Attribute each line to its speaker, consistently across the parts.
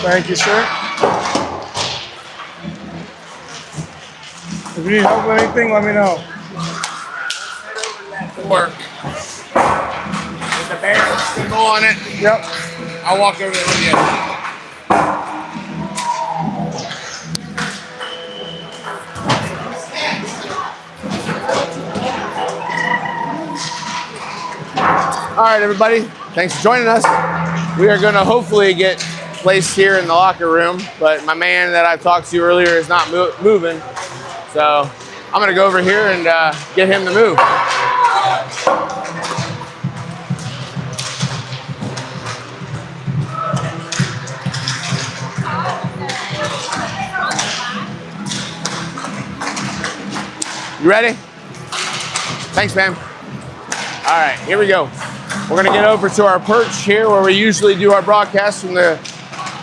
Speaker 1: Thank you, sir. If you need help with anything, let me know.
Speaker 2: Work. With the Barons symbol on it.
Speaker 1: Yep.
Speaker 2: I'll walk over there with you. All right, everybody. Thanks for joining us. We are going to hopefully get placed here in the locker room, but my man that I talked to earlier is not moving. So I'm going to go over here and get him to move. You ready? Thanks, man. All right, here we go. We're gonna get over to our perch here where we usually do our broadcast from the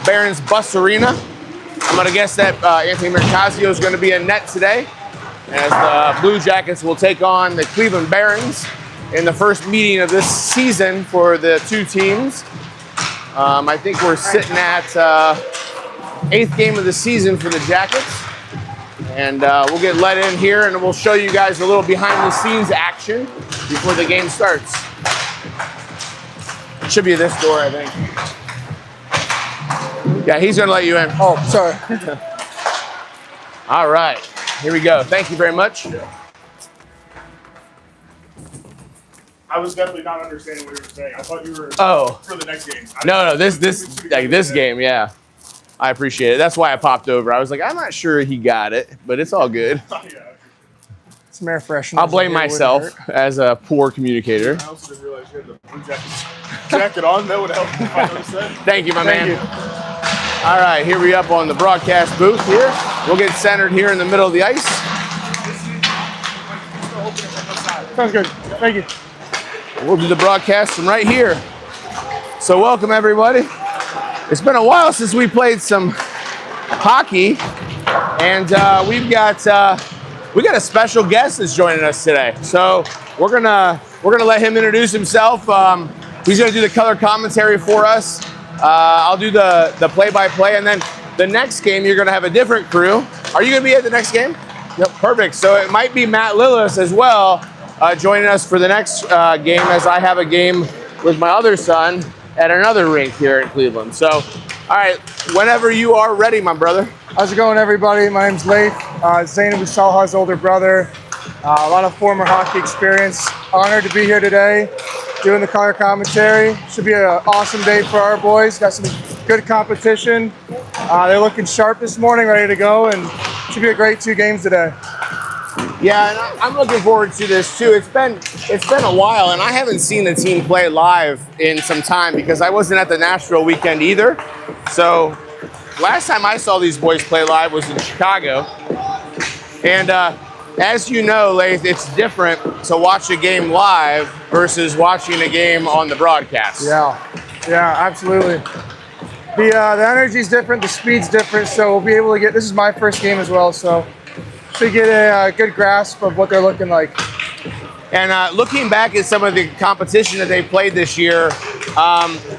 Speaker 2: Barons Bus Arena. I'm gonna guess that Anthony Mercazio is gonna be in net today as the Blue Jackets will take on the Cleveland Barons in the first meeting of this season for the two teams. I think we're sitting at 8th game of the season for the Jackets. And we'll get let in here and we'll show you guys a little behind the scenes action before the game starts. It should be this door, I think. Yeah, he's gonna let you in.
Speaker 1: Oh, sorry.
Speaker 2: All right, here we go. Thank you very much.
Speaker 3: I was definitely not understanding what you were saying. I thought you were for the next game.
Speaker 2: No, this game, yeah. I appreciate it. That's why I popped over. I was like, I'm not sure he got it, but it's all good.
Speaker 1: Some air freshener.
Speaker 2: I'll blame myself as a poor communicator.
Speaker 3: I also didn't realize you had the Blue jacket on. That would help if I noticed that.
Speaker 2: Thank you, my man. All right, here we up on the broadcast booth here. We'll get centered here in the middle of the ice.
Speaker 1: Sounds good. Thank you.
Speaker 2: We'll do the broadcast from right here. So welcome, everybody. It's been a while since we played some hockey, and we got a special guest that's joining us today. So we're gonna let him introduce himself. He's gonna do the color commentary for us. I'll do the play-by-play, and then the next game you're gonna have a different crew. Are you gonna be at the next game? Yep. Perfect. So it might be Matt Lillis as well joining us for the next game, as I have a game with my other son at another rink here in Cleveland. So, all right, whenever you are ready, my brother.
Speaker 1: How's it going, everybody? My name's Leif, Zainab Salha's older brother. A lot of former hockey experience. Honored to be here today, doing the color commentary. Should be an awesome day for our boys. Got some good competition. They're looking sharp this morning, ready to go, and should be a great 2 games today.
Speaker 2: Yeah, and I'm looking forward to this too. It's been a while, and I haven't seen the team play live in some time because I wasn't at the Nashville weekend either. So last time I saw these boys play live was in Chicago. And as you know, Leif, it's different to watch a game live versus watching a game on the broadcast.
Speaker 1: Yeah, absolutely. The energy's different, the speed's different, so we'll be able to get, this is my first game as well, so to get a good grasp of what they're looking like.
Speaker 2: And looking back at some of the competition that they played this year,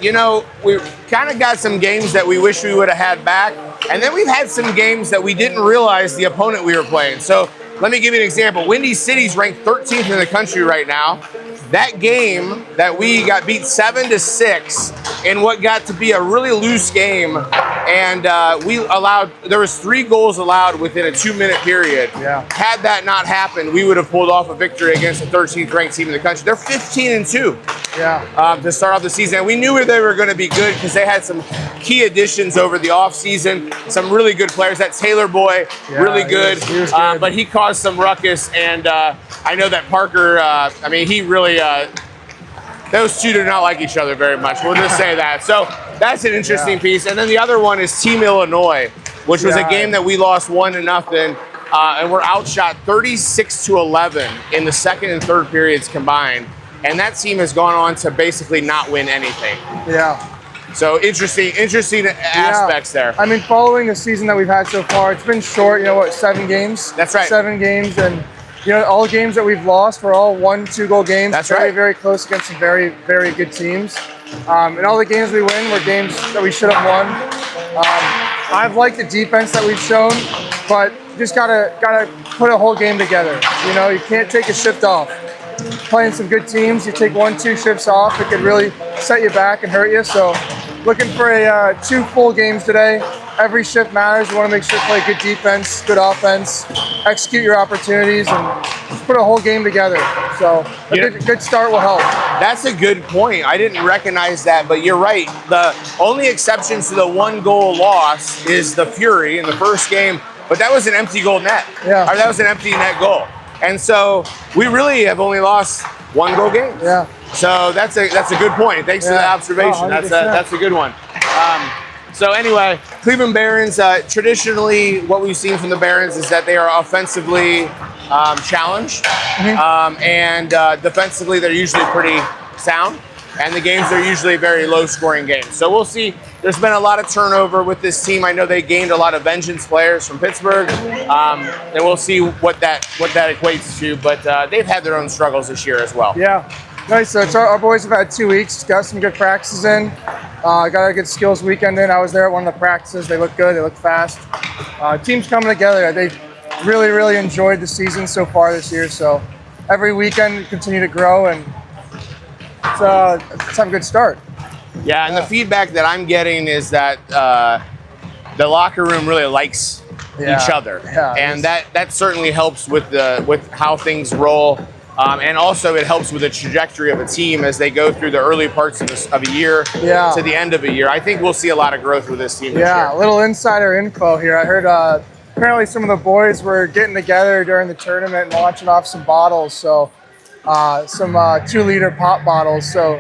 Speaker 2: you know, we kind of got some games that we wish we would have had back. And then we've had some games that we didn't realize the opponent we were playing. So let me give you an example. Windy City's ranked 13th in the country right now. That game that we got beat 7-6 in what got to be a really loose game, and there was 3 goals allowed within a 2-minute period.
Speaker 1: Yeah.
Speaker 2: Had that not happened, we would have pulled off a victory against the 13th ranked team in the country. They're 15-2.
Speaker 1: Yeah.
Speaker 2: To start off the season. And we knew they were going to be good because they had some key additions over the offseason, some really good players. That Taylor boy, really good.
Speaker 1: He was good.
Speaker 2: But he caused some ruckus, and I know that Parker, I mean, he really, those two do not like each other very much. We'll just say that. So that's an interesting piece. And then the other one is Team Illinois. which was a game that we lost 1-0, and we're outshot 36-11 in the second and third periods combined. And that team has gone on to basically not win anything.
Speaker 1: Yeah.
Speaker 2: So interesting aspects there.
Speaker 1: I mean, following the season that we've had so far, it's been short. You know what? 7 games.
Speaker 2: That's right.
Speaker 1: 7 games, and you know, all the games that we've lost were all 1-2 goal games.
Speaker 2: That's
Speaker 1: very,
Speaker 2: right.
Speaker 1: Very close against some very, very good teams. And all the games we win were games that we should have won. I've liked the defense that we've shown, but just gotta put a whole game together. You know, you can't take a shift off. Playing some good teams, you take 1-2 shifts off, it could really set you back and hurt you. So looking for 2 full games today. Every shift matters. You want to make sure you play good defense, good offense, execute your opportunities, and just put a whole game together. So a good start will help.
Speaker 2: That's a good point. I didn't recognize that, but you're right. The only exception to the 1-goal loss is the Fury in the first game, but that was an empty goal net.
Speaker 1: Yeah.
Speaker 2: Or that was an empty net goal. And so we really have only lost 1-goal games.
Speaker 1: Yeah.
Speaker 2: So that's a good point. Thanks for the observation.
Speaker 1: Oh,
Speaker 2: that's a good one. So anyway, Cleveland Barons, traditionally what we've seen from the Barons is that they are offensively challenged, and defensively they're usually pretty sound, and the games are usually very low-scoring games. So we'll see. There's been a lot of turnover with this team. I know they gained a lot of Vengeance players from Pittsburgh, and we'll see what that equates to, but they've had their own struggles this year as well.
Speaker 1: Yeah. Nice. So our boys have had 2 weeks, got some good practices in, got a good skills weekend in. I was there at one of the practices. They look good. They look fast. Team's coming together. They've really, really enjoyed the season so far this year. So every weekend continue to grow, and it's a good start.
Speaker 2: Yeah, and the feedback that I'm getting is that the locker room really likes each other, and that certainly helps with how things roll. And also it helps with the trajectory of a team as they go through the early parts of a year to the end of a year. I think we'll see a lot of growth with this team this year.
Speaker 1: Yeah, a little insider info here. I heard apparently some of the boys were getting together during the tournament and launching off some bottles. So some 2-liter pop bottles. So,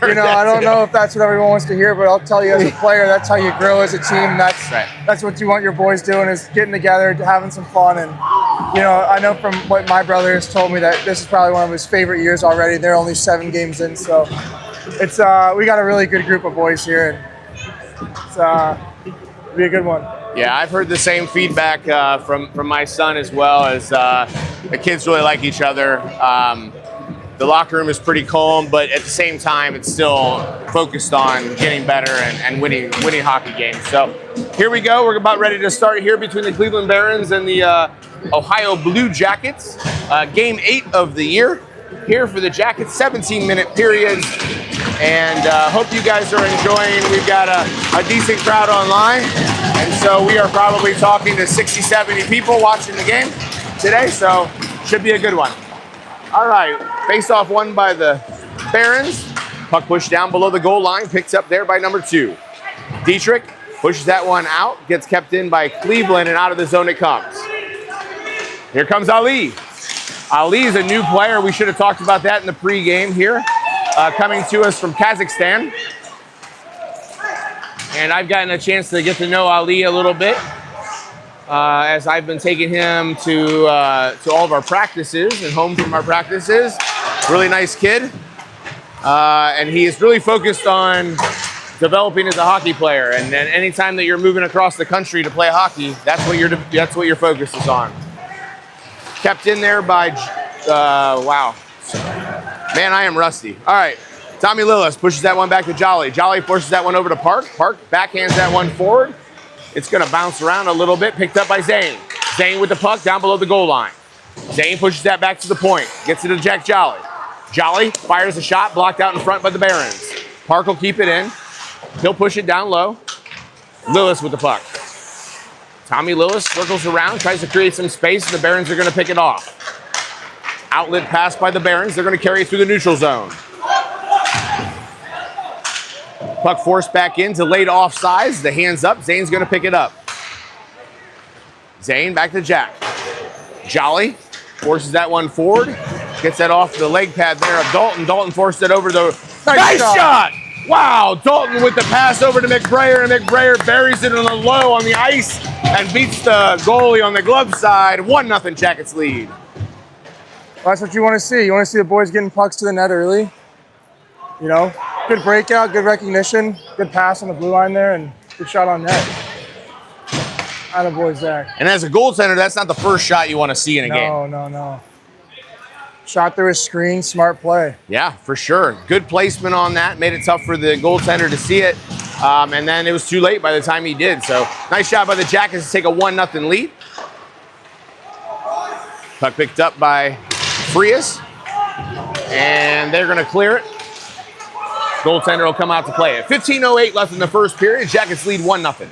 Speaker 1: you know, I don't know if that's what everyone wants to hear, but I'll tell you as a player, that's how you grow as a team. That's what you want your boys doing, is getting together, having some fun. And, you know, I know from what my brother has told me that this is probably one of his favorite years already. They're only 7 games in. So it's we got a really good group of boys here, and it'll be a good one.
Speaker 2: Yeah, I've heard the same feedback from my son as well, as the kids really like each other. The locker room is pretty calm, but at the same time, it's still focused on getting better and winning hockey games. So here we go. We're about ready to start here between the Cleveland Barons and the Ohio Blue Jackets. Game 8 of the year here for the Jackets, 17-minute periods. And hope you guys are enjoying. We've got a decent crowd online. And so we are probably talking to 60, 70 people watching the game today. So should be a good one. All right, face-off won by the Barons. Puck pushed down below the goal line, picked up there by number 2. Dietrich pushes that one out, gets kept in by Cleveland, and out of the zone it comes. Here comes Ali. Ali is a new player. We should have talked about that in the pregame here. Coming to us from Kazakhstan. And I've gotten a chance to get to know Ali a little bit, as I've been taking him to all of our practices and home from our practices. Really nice kid. And he is really focused on developing as a hockey player. And then anytime that you're moving across the country to play hockey, that's what your focus is on. Kept in there by, wow. Man, I am rusty. All right. Tommy Lillis pushes that one back to Jolly. Jolly forces that one over to Park. Park backhands that one forward. It's going to bounce around a little bit. Picked up by Zane. Zane with the puck down below the goal line. Zane pushes that back to the point. Gets it to Jack Jolly. Jolly fires a shot, blocked out in front by the Barons. Park will keep it in. He'll push it down low. Lillis with the puck. Tommy Lillis circles around, tries to create some space, and the Barons are going to pick it off. Outlet pass by the Barons. They're going to carry it through the neutral zone. Puck forced back in, delayed offsides. The hands up. Zane's going to pick it up. Zane back to Jack. Jolly forces that one forward. Gets that off the leg pad there of Dalton. Dalton forced it over the... Nice shot! Wow, Dalton with the pass over to McBrayer, and McBrayer buries it on the low on the ice and beats the goalie on the glove side. 1-0 Jackets lead.
Speaker 1: Well, that's what you want to see. You want to see the boys getting pucks to the net early. You know, good breakout, good recognition, good pass on the blue line there, and good shot on net. Attaboy, Zach.
Speaker 2: And as a goaltender, that's not the first shot you want to see in a game.
Speaker 1: No. Shot through a screen, smart play.
Speaker 2: Yeah, for sure. Good placement on that. Made it tough for the goaltender to see it. And then it was too late by the time he did. So nice job by the Jackets to take a 1-0 lead. Puck picked up by Frias. And they're going to clear it. Goaltender will come out to play it. 15:08 left in the first period. Jackets lead 1-0.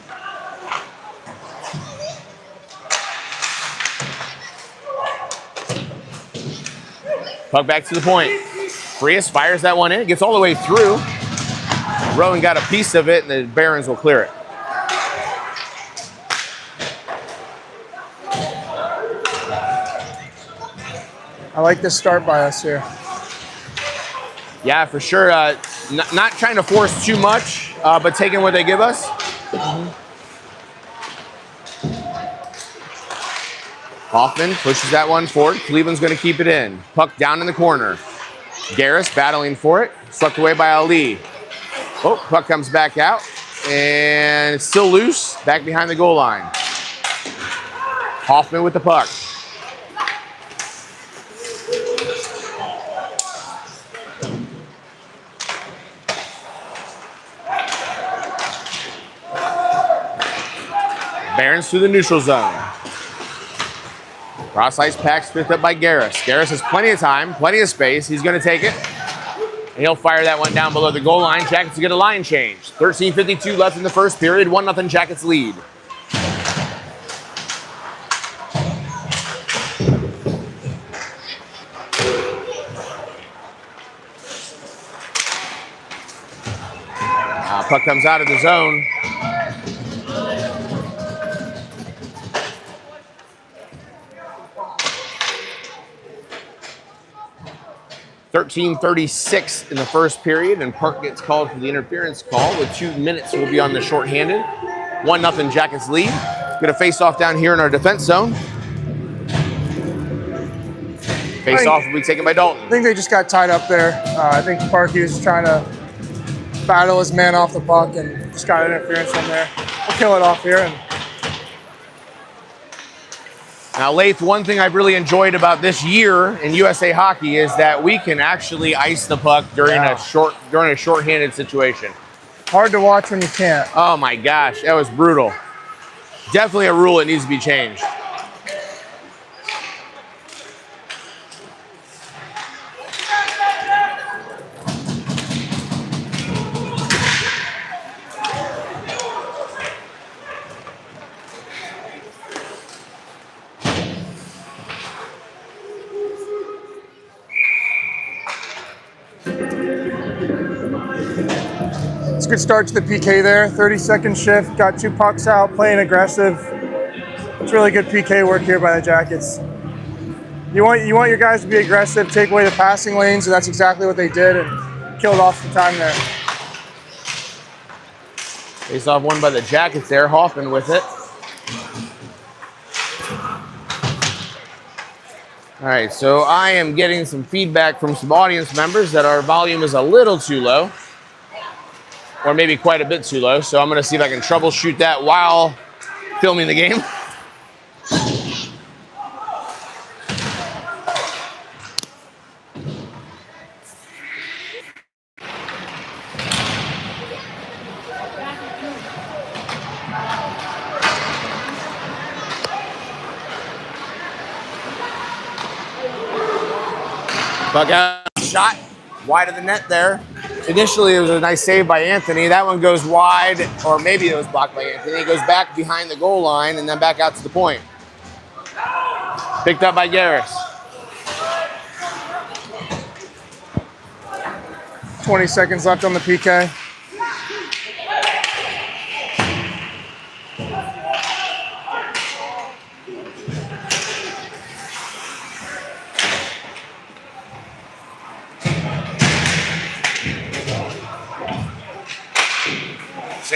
Speaker 2: Puck back to the point. Frias fires that one in. Gets all the way through. Rowan got a piece of it, and the Barons will clear it.
Speaker 1: I like this start by us here.
Speaker 2: Yeah, for sure. Not trying to force too much, but taking what they give us. Hoffman pushes that one forward. Cleveland's going to keep it in. Puck down in the corner. Garris battling for it. Swept away by Ali. Oh, puck comes back out. And it's still loose. Back behind the goal line. Hoffman with the puck. Barons through the neutral zone. Cross ice pass picked up by Garris. Garris has plenty of time, plenty of space. He's going to take it. And he'll fire that one down below the goal line. Jackets to get a line change. 13:52 left in the first period. 1-0 Jackets lead. Puck comes out of the zone. .36 in the first period, and Park gets called for the interference call with 2 minutes. Will be on the shorthanded. 1-0 Jackets lead. Going to face off down here in our defense zone. Face off will be taken by Dalton.
Speaker 1: I think they just got tied up there. I think Parkey was trying to battle his man off the puck and just got interference from there. We'll kill it off here. And
Speaker 2: now, Lath, one thing I've really enjoyed about this year in USA Hockey is that we can actually ice the puck during a shorthanded situation.
Speaker 1: Hard to watch when you can't.
Speaker 2: Oh my gosh, that was brutal. Definitely a rule that needs to be changed.
Speaker 1: It's a good start to the PK there. 30-second shift, got 2 pucks out, playing aggressive. It's really good PK work here by the Jackets. You want your guys to be aggressive, take away the passing lanes, and that's exactly what they did and killed off some time there.
Speaker 2: Face off one by the Jackets there. Hoffman with it. All right, so I am getting some feedback from some audience members that our volume is a little too low. Or maybe quite a bit too low. So I'm going to see if I can troubleshoot that while filming the game. Puck out, shot wide of the net there. Initially, it was a nice save by Anthony. That one goes wide, or maybe it was blocked by Anthony. It goes back behind the goal line and then back out to the point. Picked up by Garris.
Speaker 1: 20 seconds left on the PK.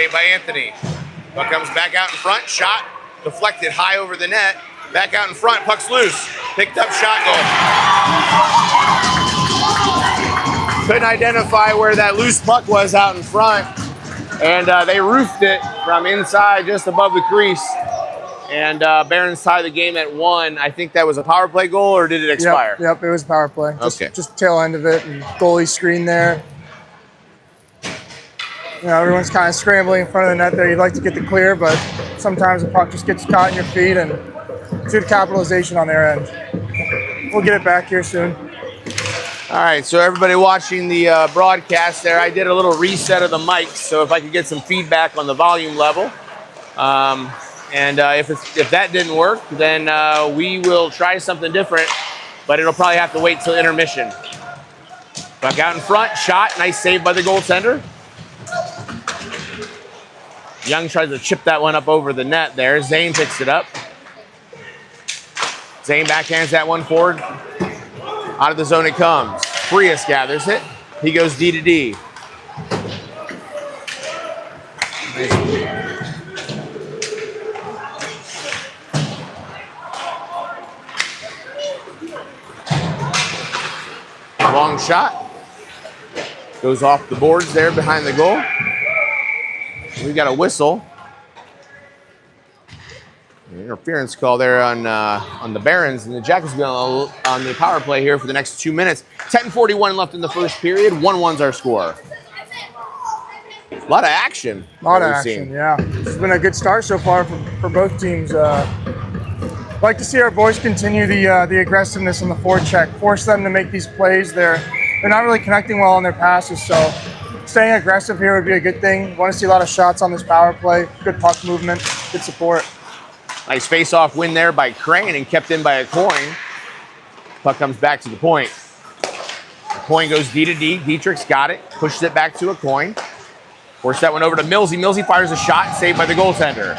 Speaker 2: saved by Anthony. Puck comes back out in front, shot, deflected high over the net. Back out in front, puck's loose. Picked up, shot, goal. Couldn't identify where that loose puck was out in front. And they roofed it from inside just above the crease. And Barons tied the game at 1. I think that was a power play goal, or did it expire?
Speaker 1: Yep, it was power play.
Speaker 2: Okay.
Speaker 1: Just tail end of it, and goalie screen there. You know, everyone's kind of scrambling in front of the net there. You'd like to get the clear, but sometimes the puck just gets caught in your feet, and good capitalization on their end. We'll get it back here soon.
Speaker 2: All right, so everybody watching the broadcast there, I did a little reset of the mics, so if I could get some feedback on the volume level. If that didn't work, then we will try something different, but it'll probably have to wait till intermission. Puck out in front, shot, nice save by the goaltender. Young tries to chip that one up over the net there. Zane picks it up. Zane backhands that one forward. Out of the zone it comes. Frias gathers it. He goes D to D. Long shot. Goes off the boards there behind the goal. We've got a whistle. An interference call there on the Barons, and the Jackets will be on the power play here for the next 2 minutes. 10:41 left in the first period. 1-1's our score. A lot of action.
Speaker 1: A lot of action, yeah. It's been a good start so far for both teams. Like to see our boys continue the aggressiveness on the forecheck, force them to make these plays. They're not really connecting well on their passes, so staying aggressive here would be a good thing. Want to see a lot of shots on this power play. Good puck movement, good support.
Speaker 2: Nice face-off win there by Crane and kept in by a coin. Puck comes back to the point. The coin goes D to D. Dietrich's got it, pushes it back to a coin. Force that one over to Millsy. Millsy fires a shot, saved by the goaltender.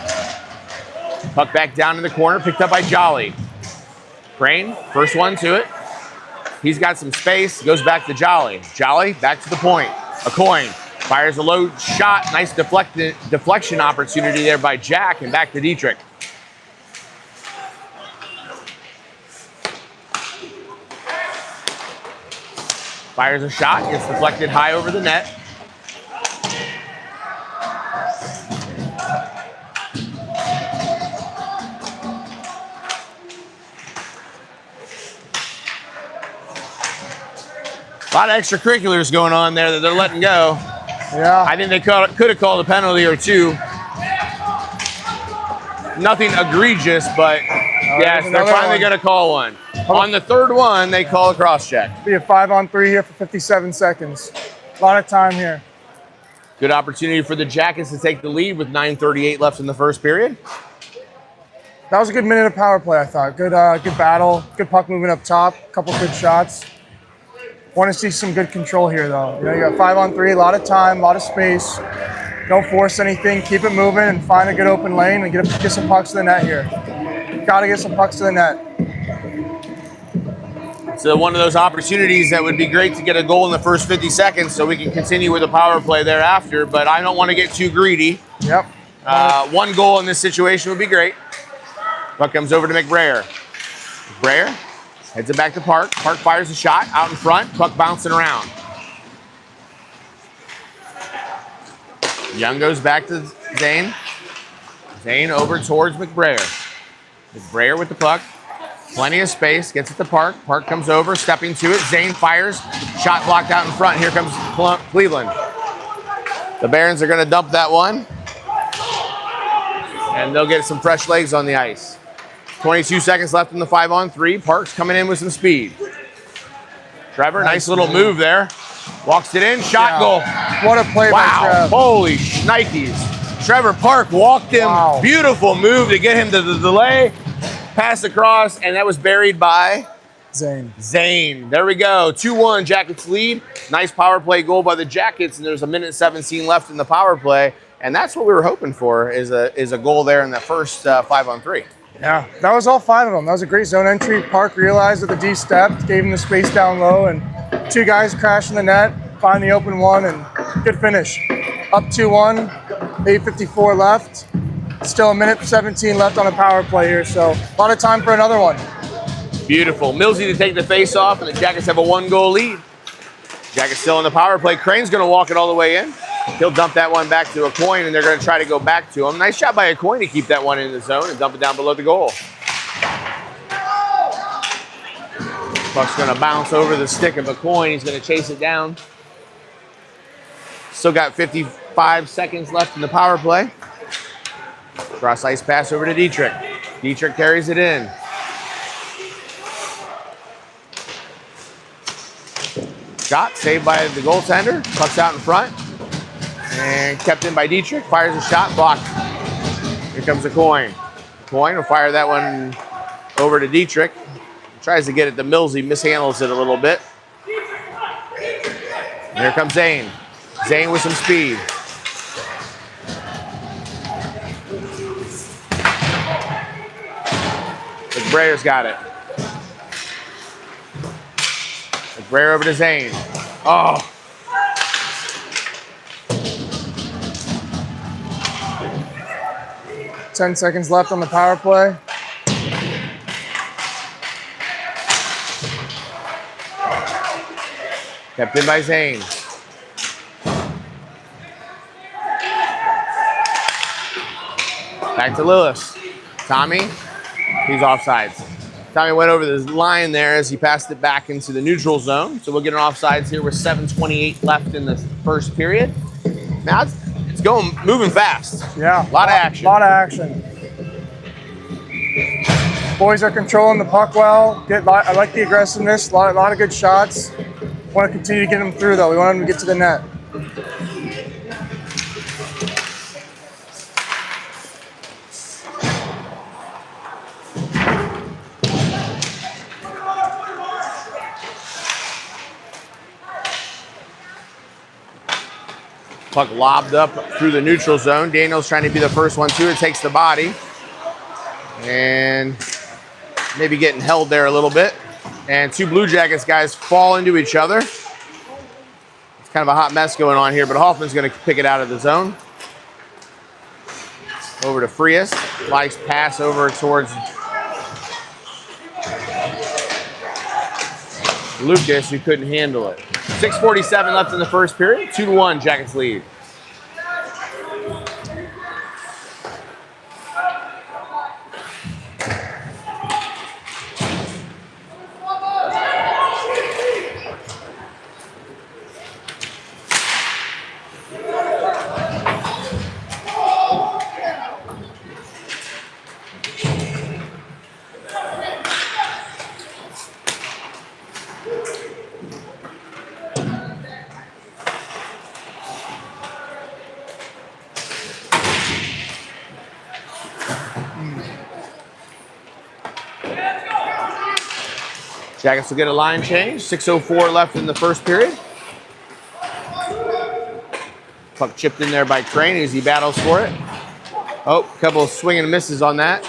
Speaker 2: Puck back down in the corner, picked up by Jolly. Crane, first one to it. He's got some space, goes back to Jolly. Jolly, back to the point. A coin, fires a low shot. Nice deflection opportunity there by Jack, and back to Dietrich. Fires a shot, gets deflected high over the net. A lot of extracurriculars going on there that they're letting go.
Speaker 1: Yeah.
Speaker 2: I think they could have called a penalty or two. Nothing egregious, but yes, they're finally going to call one. On the third one, they call a cross-check.
Speaker 1: Be a 5-on-3 here for 57 seconds. A lot of time here.
Speaker 2: Good opportunity for the Jackets to take the lead with 9:38 left in the first period.
Speaker 1: That was a good minute of power play, I thought. Good battle, good puck movement up top, a couple good shots. Want to see some good control here, though. You know, you got 5-on-3, a lot of time, a lot of space. Don't force anything. Keep it moving and find a good open lane and get some pucks to the net here. Got to get some pucks to the net.
Speaker 2: So one of those opportunities that would be great to get a goal in the first 50 seconds so we can continue with the power play thereafter, but I don't want to get too greedy.
Speaker 1: Yep.
Speaker 2: One goal in this situation would be great. Puck comes over to McBrayer. McBrayer heads it back to Park. Park fires a shot out in front. Puck bouncing around. Young goes back to Zane. Zane over towards McBrayer. McBrayer with the puck. Plenty of space. Gets it to Park. Park comes over, stepping to it. Zane fires. Shot blocked out in front. Here comes Cleveland. The Barons are going to dump that one. And they'll get some fresh legs on the ice. 22 seconds left in the 5-on-3. Park's coming in with some speed. Trevor, nice little move there. Walks it in, shot, goal.
Speaker 1: What a play by Trev.
Speaker 2: Holy shnikes. Trevor Park walked him.
Speaker 1: Wow.
Speaker 2: Beautiful move to get him to the delay. Pass across, and that was buried by Zane. There we go. 2-1, Jackets lead. Nice power play goal by the Jackets, and there's a minute 17 left in the power play. And that's what we were hoping for, is a goal there in the first 5-on-3.
Speaker 1: Yeah, that was all 5 of them. That was a great zone entry. Park realized that the D stepped, gave him the space down low, and 2 guys crashed in the net, find the open one, and good finish. Up 2-1, 8:54 left. Still a minute 17 left on the power play here, so a lot of time for another one.
Speaker 2: Beautiful. Millsy to take the face off, and the Jackets have a 1-goal lead. Jackets still in the power play. Crane's going to walk it all the way in. He'll dump that one back to a coin, and they're going to try to go back to him. Nice shot by a coin to keep that one in the zone and dump it down below the goal. Puck's going to bounce over the stick of a coin. He's going to chase it down. Still got 55 seconds left in the power play. Cross ice pass over to Dietrich. Dietrich carries it in. Shot saved by the goaltender. Puck's out in front. And kept in by Dietrich. Fires a shot, blocked. Here comes the coin. Coin will fire that one over to Dietrich. Tries to get it to Millsy, mishandles it a little bit. And here comes Zane. Zane with some speed. McBrayer's got it. McBrayer over to Zane. Oh.
Speaker 1: Ten seconds left on the power play.
Speaker 2: Kept in by Zane. Back to Lewis. Tommy, he's offsides. Tommy went over the line there as he passed it back into the neutral zone. So we'll get an offsides here with 7:28 left in the first period. Now it's going, moving fast.
Speaker 1: Yeah.
Speaker 2: A lot of action.
Speaker 1: A lot of action. Boys are controlling the puck well. I like the aggressiveness. A lot of good shots. Want to continue to get them through, though. We want them to get to the net.
Speaker 2: Puck lobbed up through the neutral zone. Daniel's trying to be the first one to it. Takes the body. And maybe getting held there a little bit. And two Blue Jackets guys fall into each other. It's kind of a hot mess going on here, but Hoffman's going to pick it out of the zone. Over to Frias. Nice pass over towards Lucas, who couldn't handle it. 6:47 left in the first period. 2-1, Jackets lead. Jackets will get a line change. 6:04 left in the first period. Puck chipped in there by Crane as he battles for it. Oh, a couple of swing and misses on that.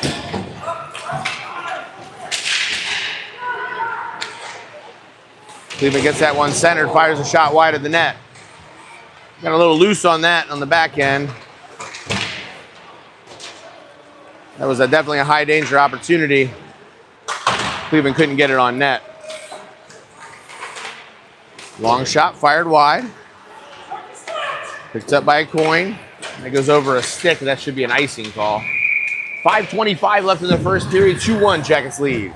Speaker 2: Cleveland gets that one centered, fires a shot wide of the net. Got a little loose on that on the back end. That was definitely a high danger opportunity. Cleveland couldn't get it on net. Long shot fired wide. Picked up by a coin. That goes over a stick. That should be an icing call. 5:25 left in the first period. 2-1 Jackets lead.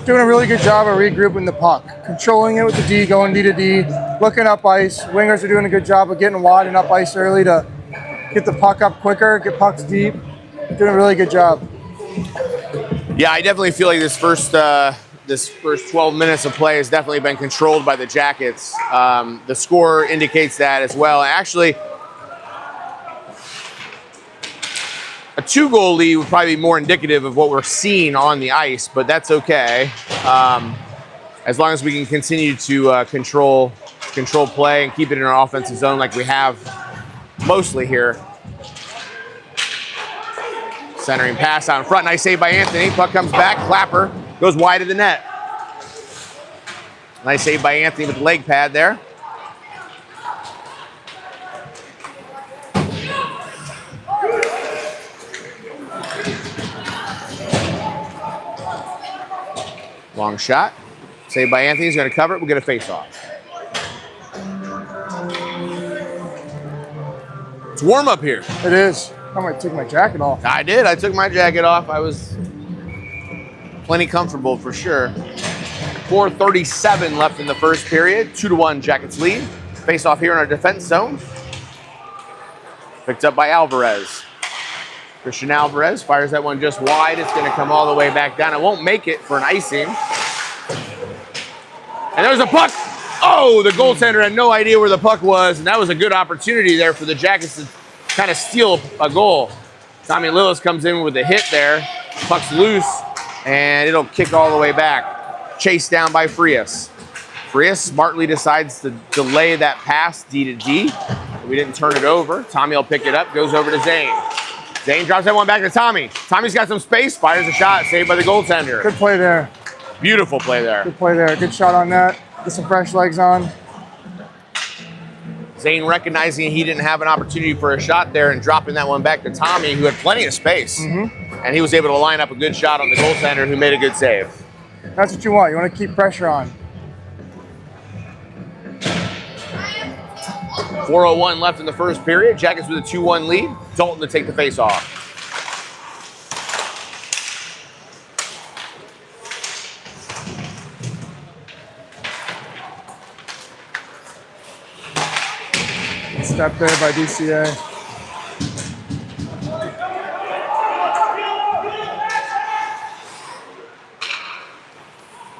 Speaker 1: Doing a really good job of regrouping the puck. Controlling it with the D, going D to D, looking up ice. Wingers are doing a good job of getting wide and up ice early to get the puck up quicker, get pucks deep. Doing a really good job.
Speaker 2: Yeah, I definitely feel like this first 12 minutes of play has definitely been controlled by the Jackets. The score indicates that as well. Actually, a 2-goal lead would probably be more indicative of what we're seeing on the ice, but that's okay. As long as we can continue to control play and keep it in our offensive zone like we have mostly here. Centering pass out in front. Nice save by Anthony. Puck comes back. Clapper goes wide of the net. Nice save by Anthony with the leg pad there. Long shot. Saved by Anthony. He's going to cover it. We'll get a face-off. It's warm up here.
Speaker 1: It is. I might take my jacket off.
Speaker 2: I did. I took my jacket off. I was plenty comfortable for sure. 4:37 left in the first period. 2-1 Jackets lead. Face off here in our defense zone. Picked up by Alvarez. Christian Alvarez fires that one just wide. It's going to come all the way back down. It won't make it for an icing. And there's a puck. Oh, the goaltender had no idea where the puck was, and that was a good opportunity there for the Jackets to kind of steal a goal. Tommy Lillis comes in with a hit there. Puck's loose, and it'll kick all the way back. Chased down by Frias. Frias smartly decides to delay that pass D to D. We didn't turn it over. Tommy will pick it up, goes over to Zane. Zane drops that one back to Tommy. Tommy's got some space, fires a shot, saved by the goaltender.
Speaker 1: Good play there.
Speaker 2: Beautiful play there.
Speaker 1: Good play there. Good shot on that. Get some fresh legs on.
Speaker 2: Zane recognizing he didn't have an opportunity for a shot there and dropping that one back to Tommy, who had plenty of space. And he was able to line up a good shot on the goaltender, who made a good save.
Speaker 1: That's what you want. You want to keep pressure on.
Speaker 2: 4:01 left in the first period. Jackets with a 2-1 lead. Dalton to take the face off.
Speaker 1: Step there by DCA.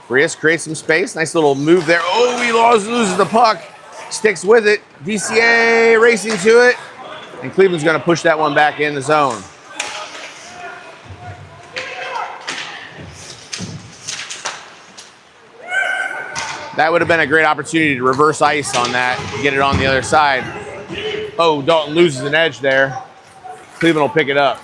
Speaker 2: Frias creates some space. Nice little move there. Oh, he loses the puck. Sticks with it. DCA racing to it. And Cleveland's going to push that one back in the zone. That would have been a great opportunity to reverse ice on that and get it on the other side. Oh, Dalton loses an edge there. Cleveland will pick it up.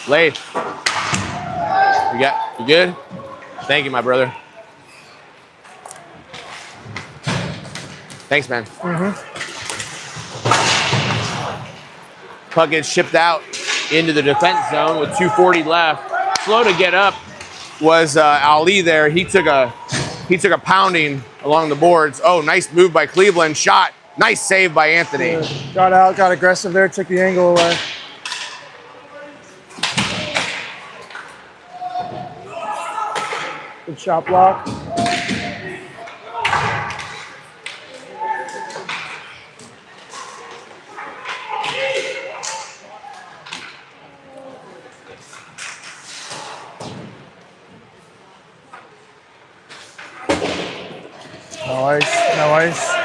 Speaker 2: Lath. You good? Thank you, my brother. Thanks, man. Puck gets shipped out into the defense zone with 2:40 left. Slow to get up was Ali there. He took a pounding along the boards. Oh, nice move by Cleveland. Shot. Nice save by Anthony.
Speaker 1: Got out, got aggressive there, took the angle away. Good shot block. No ice, no ice.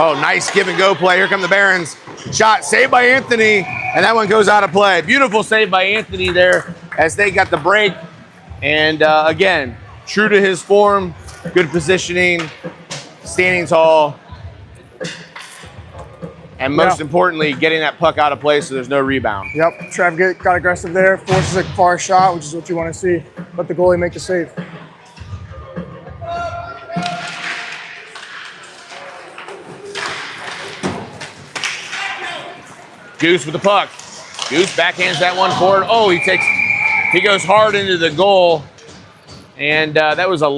Speaker 2: Oh, nice give and go play. Here come the Barons. Shot saved by Anthony, and that one goes out of play. Beautiful save by Anthony there as they got the break. And again, true to his form, good positioning, standing tall, and most importantly, getting that puck out of play so there's no rebound.
Speaker 1: Yep, Trev got aggressive there, forces a far shot, which is what you want to see. Let the goalie make the save.
Speaker 2: Goose with the puck. Goose backhands that one forward. Oh, he goes hard into the goal. And that was a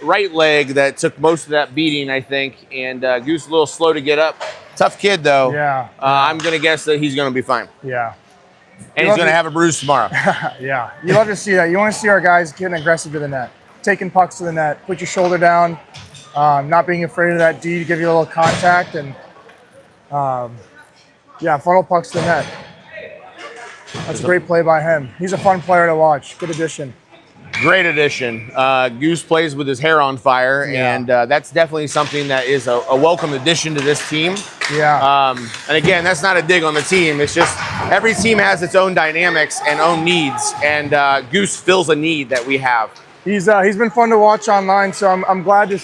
Speaker 2: right leg that took most of that beating, I think. And Goose a little slow to get up. Tough kid, though.
Speaker 1: Yeah.
Speaker 2: I'm going to guess that he's going to be fine.
Speaker 1: Yeah.
Speaker 2: And he's going to have a bruise tomorrow.
Speaker 1: Yeah. You love to see that. You want to see our guys getting aggressive to the net, taking pucks to the net, put your shoulder down, not being afraid of that D to give you a little contact, and yeah, funnel pucks to the net. That's a great play by him. He's a fun player to watch. Good addition.
Speaker 2: Great addition. Goose plays with his hair on fire, and that's definitely something that is a welcome addition to this team.
Speaker 1: Yeah.
Speaker 2: And again, that's not a dig on the team. It's just every team has its own dynamics and own needs, and Goose fills a need that we have.
Speaker 1: He's been fun to watch online, so I'm glad to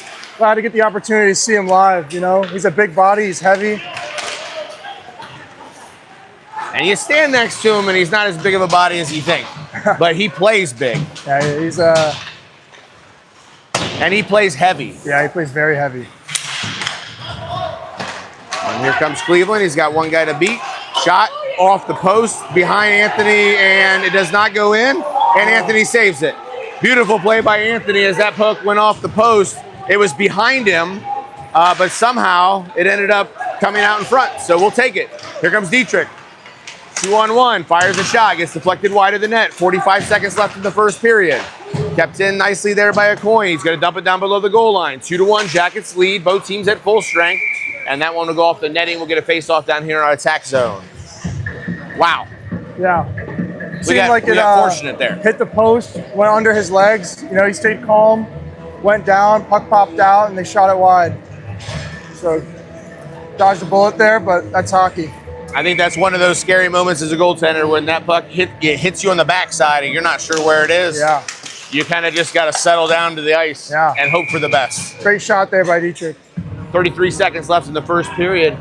Speaker 1: get the opportunity to see him live. You know, he's a big body, he's heavy.
Speaker 2: And you stand next to him, and he's not as big of a body as you think, but he plays big.
Speaker 1: Yeah, he's
Speaker 2: and he plays heavy.
Speaker 1: Yeah, he plays very heavy.
Speaker 2: And here comes Cleveland. He's got one guy to beat. Shot off the post behind Anthony, and it does not go in, and Anthony saves it. Beautiful play by Anthony as that puck went off the post. It was behind him, but somehow it ended up coming out in front, so we'll take it. Here comes Dietrich. 2-on-1, fires a shot, gets deflected wide of the net. 45 seconds left in the first period. Kept in nicely there by a coin. He's going to dump it down below the goal line. 2-1, Jackets lead. Both teams at full strength. And that one will go off the netting. We'll get a face-off down here in our attack zone. Wow.
Speaker 1: Yeah.
Speaker 2: We got fortunate there.
Speaker 1: Hit the post, went under his legs. You know, he stayed calm, went down, puck popped out, and they shot it wide. So, dodged a bullet there, but that's hockey.
Speaker 2: I think that's one of those scary moments as a goaltender when that puck hits you on the backside and you're not sure where it is.
Speaker 1: Yeah.
Speaker 2: You kind of just got to settle down to the ice and hope for the best.
Speaker 1: Great shot there by Dietrich.
Speaker 2: 33 seconds left in the first period,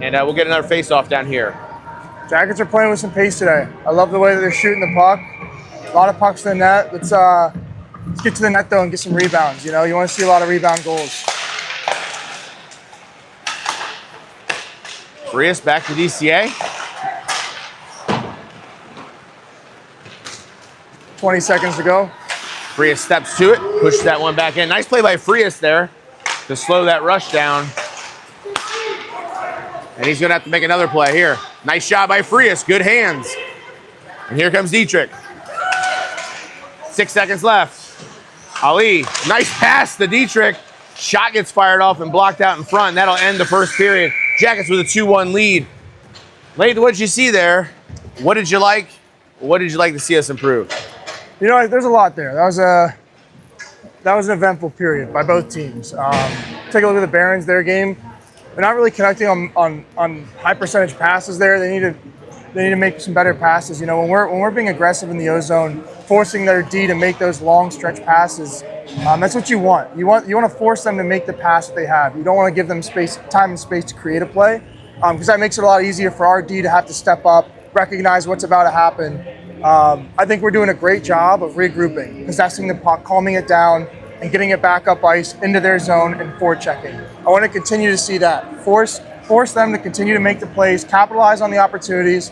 Speaker 2: and we'll get another face-off down here.
Speaker 1: Jackets are playing with some pace today. I love the way that they're shooting the puck. A lot of pucks to the net. Let's get to the net, though, and get some rebounds. You know, you want to see a lot of rebound goals.
Speaker 2: Frias back to DCA.
Speaker 1: 20 seconds to go.
Speaker 2: Frias steps to it, pushes that one back in. Nice play by Frias there to slow that rush down. And he's going to have to make another play here. Nice shot by Frias, good hands. And here comes Dietrich. 6 seconds left. Ali, nice pass to Dietrich. Shot gets fired off and blocked out in front. And that'll end the first period. Jackets with a 2-1 lead. Lathan, what did you see there? What did you like? What did you like to see us improve?
Speaker 1: You know, there's a lot there. That was an eventful period by both teams. Take a look at the Barons, their game. They're not really connecting on high percentage passes there. They need to make some better passes. You know, when we're being aggressive in the O-zone, forcing their D to make those long stretch passes, that's what you want. You want to force them to make the pass that they have. You don't want to give them time and space to create a play, because that makes it a lot easier for our D to have to step up, recognize what's about to happen. I think we're doing a great job of regrouping, possessing the puck, calming it down, and getting it back up ice into their zone and forechecking. I want to continue to see that. Force them to continue to make the plays, capitalize on the opportunities.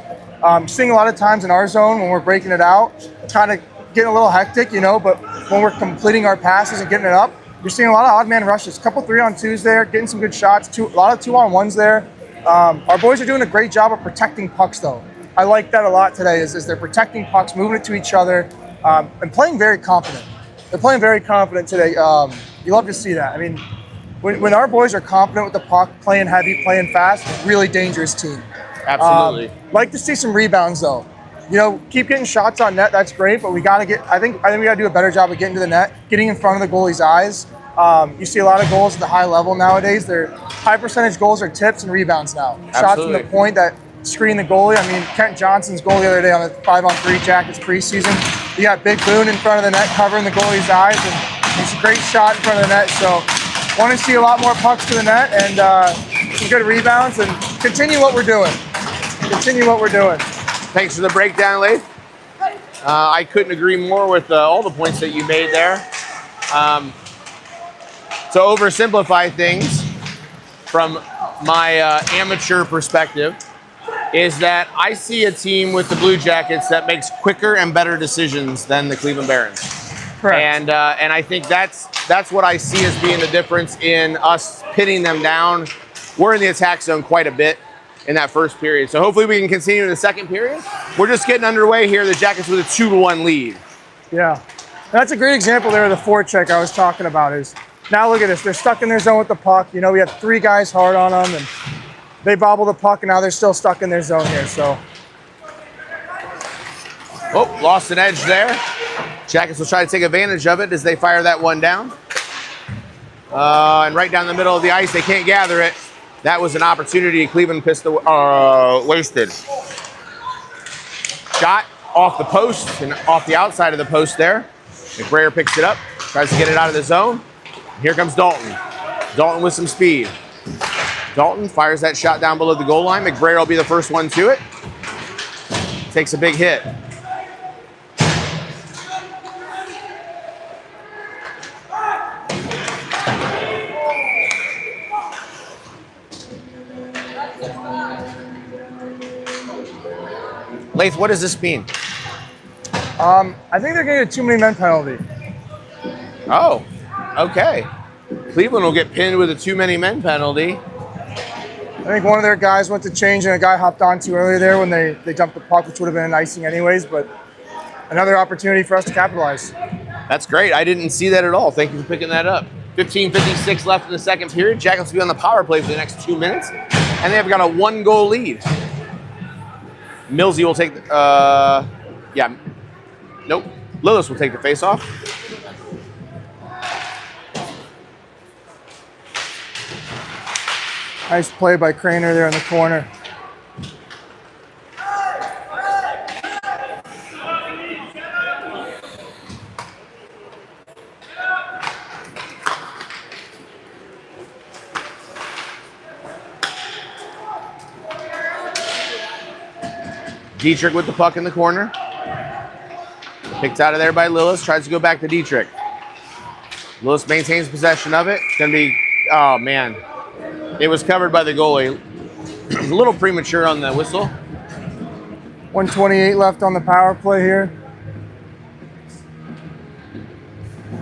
Speaker 1: Seeing a lot of times in our zone when we're breaking it out, kind of getting a little hectic, you know, but when we're completing our passes and getting it up, you're seeing a lot of odd man rushes, a couple 3-on-2s there, getting some good shots, a lot of 2-on-1s there. Our boys are doing a great job of protecting pucks though. I like that a lot today is they're protecting pucks, moving it to each other, and playing very confident. They're playing very confident today. You love to see that. I mean, when our boys are confident with the puck, playing heavy, playing fast, really dangerous team.
Speaker 2: Absolutely.
Speaker 1: Like to see some rebounds though. You know, keep getting shots on net. That's great, but we got to get. I think we got to do a better job of getting to the net, getting in front of the goalie's eyes. You see a lot of goals at the high level nowadays. They're high percentage goals are tips and rebounds now.
Speaker 2: Absolutely.
Speaker 1: Shots from the point that screen the goalie. I mean, Kent Johnson's goal the other day on the 5-on-3 Jackets preseason. You got Big Boone in front of the net covering the goalie's eyes, and it's a great shot in front of the net. So, want to see a lot more pucks to the net and some good rebounds and continue what we're doing. Continue what we're doing.
Speaker 2: Thanks for the breakdown, Lath. I couldn't agree more with all the points that you made there. To oversimplify things from my amateur perspective is that I see a team with the Blue Jackets that makes quicker and better decisions than the Cleveland Barons.
Speaker 1: Correct.
Speaker 2: And I think that's what I see as being the difference in us pinning them down. We're in the attack zone quite a bit in that first period. So hopefully we can continue in the second period. We're just getting underway here. The Jackets with a 2-1 lead.
Speaker 1: Yeah. And that's a great example there of the forecheck I was talking about is now look at this. They're stuck in their zone with the puck. You know, we have 3 guys hard on them and they bobble the puck and now they're still stuck in their zone here. So.
Speaker 2: Oh, lost an edge there. Jackets will try to take advantage of it as they fire that one down. And right down the middle of the ice, they can't gather it. That was an opportunity Cleveland wasted. Shot off the post and off the outside of the post there. McBrayer picks it up, tries to get it out of the zone. Here comes Dalton. Dalton with some speed. Dalton fires that shot down below the goal line. McBrayer will be the first one to it. Takes a big hit. Lath, what does this mean?
Speaker 1: I think they're getting a too many men penalty.
Speaker 2: Oh, okay. Cleveland will get pinned with a too many men penalty.
Speaker 1: I think one of their guys went to change and a guy hopped on too early there when they dumped the puck, which would have been an icing anyways, but another opportunity for us to capitalize.
Speaker 2: That's great. I didn't see that at all. Thank you for picking that up. 15:56 left in the second period. Jackets will be on the power play for the next 2 minutes, and they've got a 1-goal lead. Millsy will take, nope. Lillis will take the face-off.
Speaker 1: Nice play by Craner there in the corner.
Speaker 2: Dietrich with the puck in the corner. Picked out of there by Lillis. Tries to go back to Dietrich. Lillis maintains possession of it. It's going to be, oh man. It was covered by the goalie. A little premature on the whistle.
Speaker 1: 1:28 left on the power play here.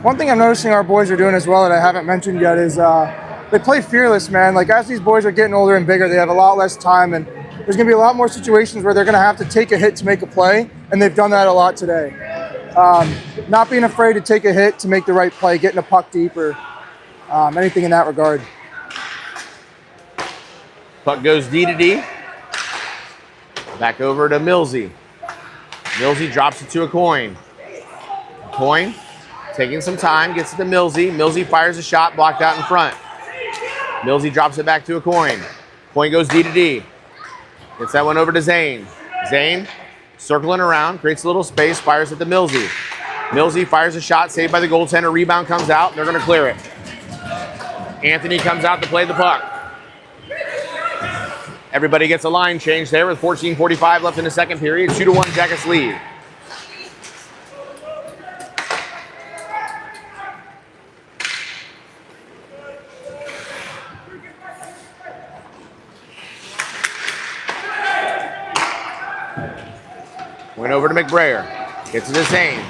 Speaker 1: One thing I'm noticing our boys are doing as well that I haven't mentioned yet is they play fearless, man. Like as these boys are getting older and bigger, they have a lot less time, and there's going to be a lot more situations where they're going to have to take a hit to make a play, and they've done that a lot today. Not being afraid to take a hit to make the right play, getting a puck deep, or anything in that regard.
Speaker 2: Puck goes D to D. Back over to Millsy. Millsy drops it to a coin. Coin, taking some time, gets it to Millsy. Millsy fires a shot, blocked out in front. Millsy drops it back to a coin. Coin goes D to D. Gets that one over to Zane. Zane, circling around, creates a little space, fires it to Millsy. Millsy fires a shot, saved by the goaltender. Rebound comes out, and they're going to clear it. Anthony comes out to play the puck. Everybody gets a line change there with 14:45 left in the second period. 2-1 Jackets lead. Went over to McBrayer. Gets it to Zane.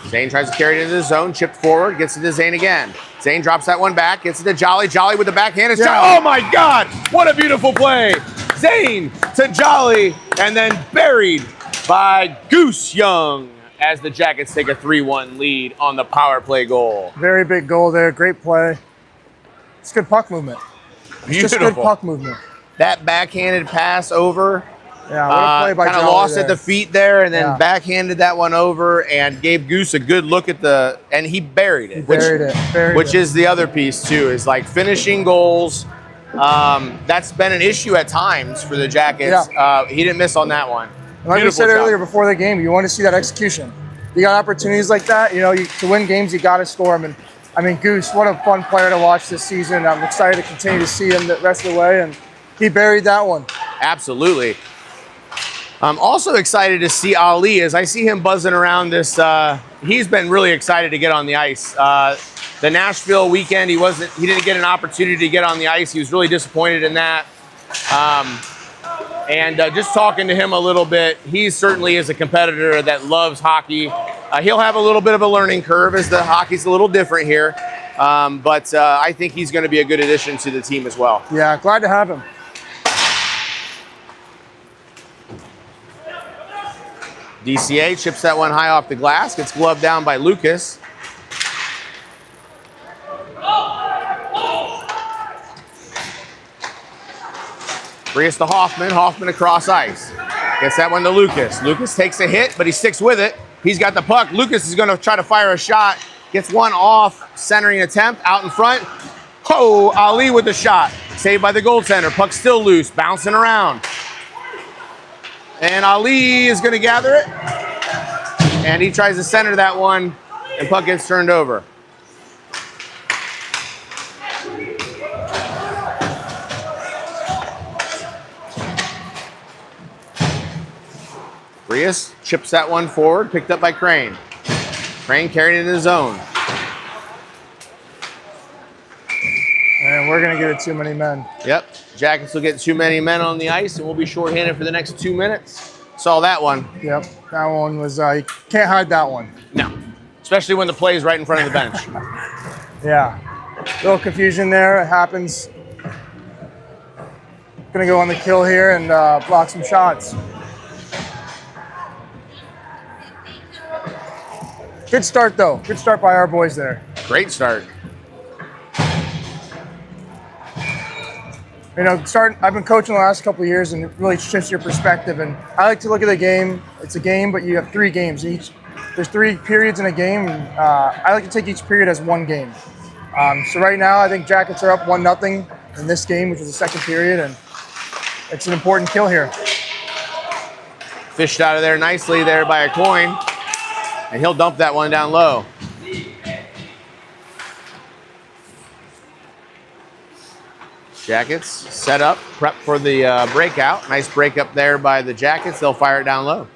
Speaker 2: Zane tries to carry it into the zone. Chipped forward. Gets it to Zane again. Zane drops that one back. Gets it to Jolly. Jolly with the backhand. Oh my God! What a beautiful play! Zane to Jolly, and then buried by Goose Young as the Jackets take a 3-1 lead on the power play goal.
Speaker 1: Very big goal there. Great play. It's good puck movement. It's just good puck movement.
Speaker 2: That backhanded pass over.
Speaker 1: Yeah, what a play by
Speaker 2: kind of
Speaker 1: Jolly
Speaker 2: lost
Speaker 1: there.
Speaker 2: at the feet there, and then backhanded that one over and gave Goose a good look at the, and he buried it. Which is the other piece too, is like finishing goals. That's been an issue at times for the Jackets.
Speaker 1: Yeah.
Speaker 2: He didn't miss on that one.
Speaker 1: Like we said earlier before the game, you want to see that execution. You got opportunities like that, you know, to win games, you got to score them. And I mean, Goose, what a fun player to watch this season. I'm excited to continue to see him the rest of the way, and he buried that one.
Speaker 2: Absolutely. I'm also excited to see Ali as I see him buzzing around this. He's been really excited to get on the ice. The Nashville weekend, he didn't get an opportunity to get on the ice. He was really disappointed in that. Just talking to him a little bit, he certainly is a competitor that loves hockey. He'll have a little bit of a learning curve as the hockey's a little different here. But I think he's going to be a good addition to the team as well.
Speaker 1: Yeah, glad to have him.
Speaker 2: DCA chips that one high off the glass, gets gloved down by Lucas. Frees to Hoffman. Hoffman across ice. Gets that one to Lucas. Lucas takes a hit, but he sticks with it. He's got the puck. Lucas is going to try to fire a shot. Gets one off, centering attempt, out in front. Oh, Ali with the shot. Saved by the goaltender. Puck still loose, bouncing around. And Ali is going to gather it. And he tries to center that one, and puck gets turned over. Frias chips that one forward, picked up by Crane. Crane carried it in his zone.
Speaker 1: And we're going to get it too many men.
Speaker 2: Yep. Jackets will get too many men on the ice, and we'll be shorthanded for the next 2 minutes. Saw that one.
Speaker 1: Yep. That one was, you can't hide that one.
Speaker 2: No. Especially when the play is right in front of the bench.
Speaker 1: Yeah. A little confusion there. It happens. Going to go on the kill here and block some shots. Good start, though. Good start by our boys there.
Speaker 2: Great start.
Speaker 1: You know, I've been coaching the last couple of years, and it really shifts your perspective. And I like to look at the game. It's a game, but you have 3 games. There's 3 periods in a game. And, I like to take each period as one game. So right now, I think Jackets are up 1-0 in this game, which is the second period, and it's an important kill here.
Speaker 2: Fished out of there nicely there by a coin. And he'll dump that one down low. Jackets set up, prep for the breakout. Nice break up there by the Jackets. They'll fire it down low.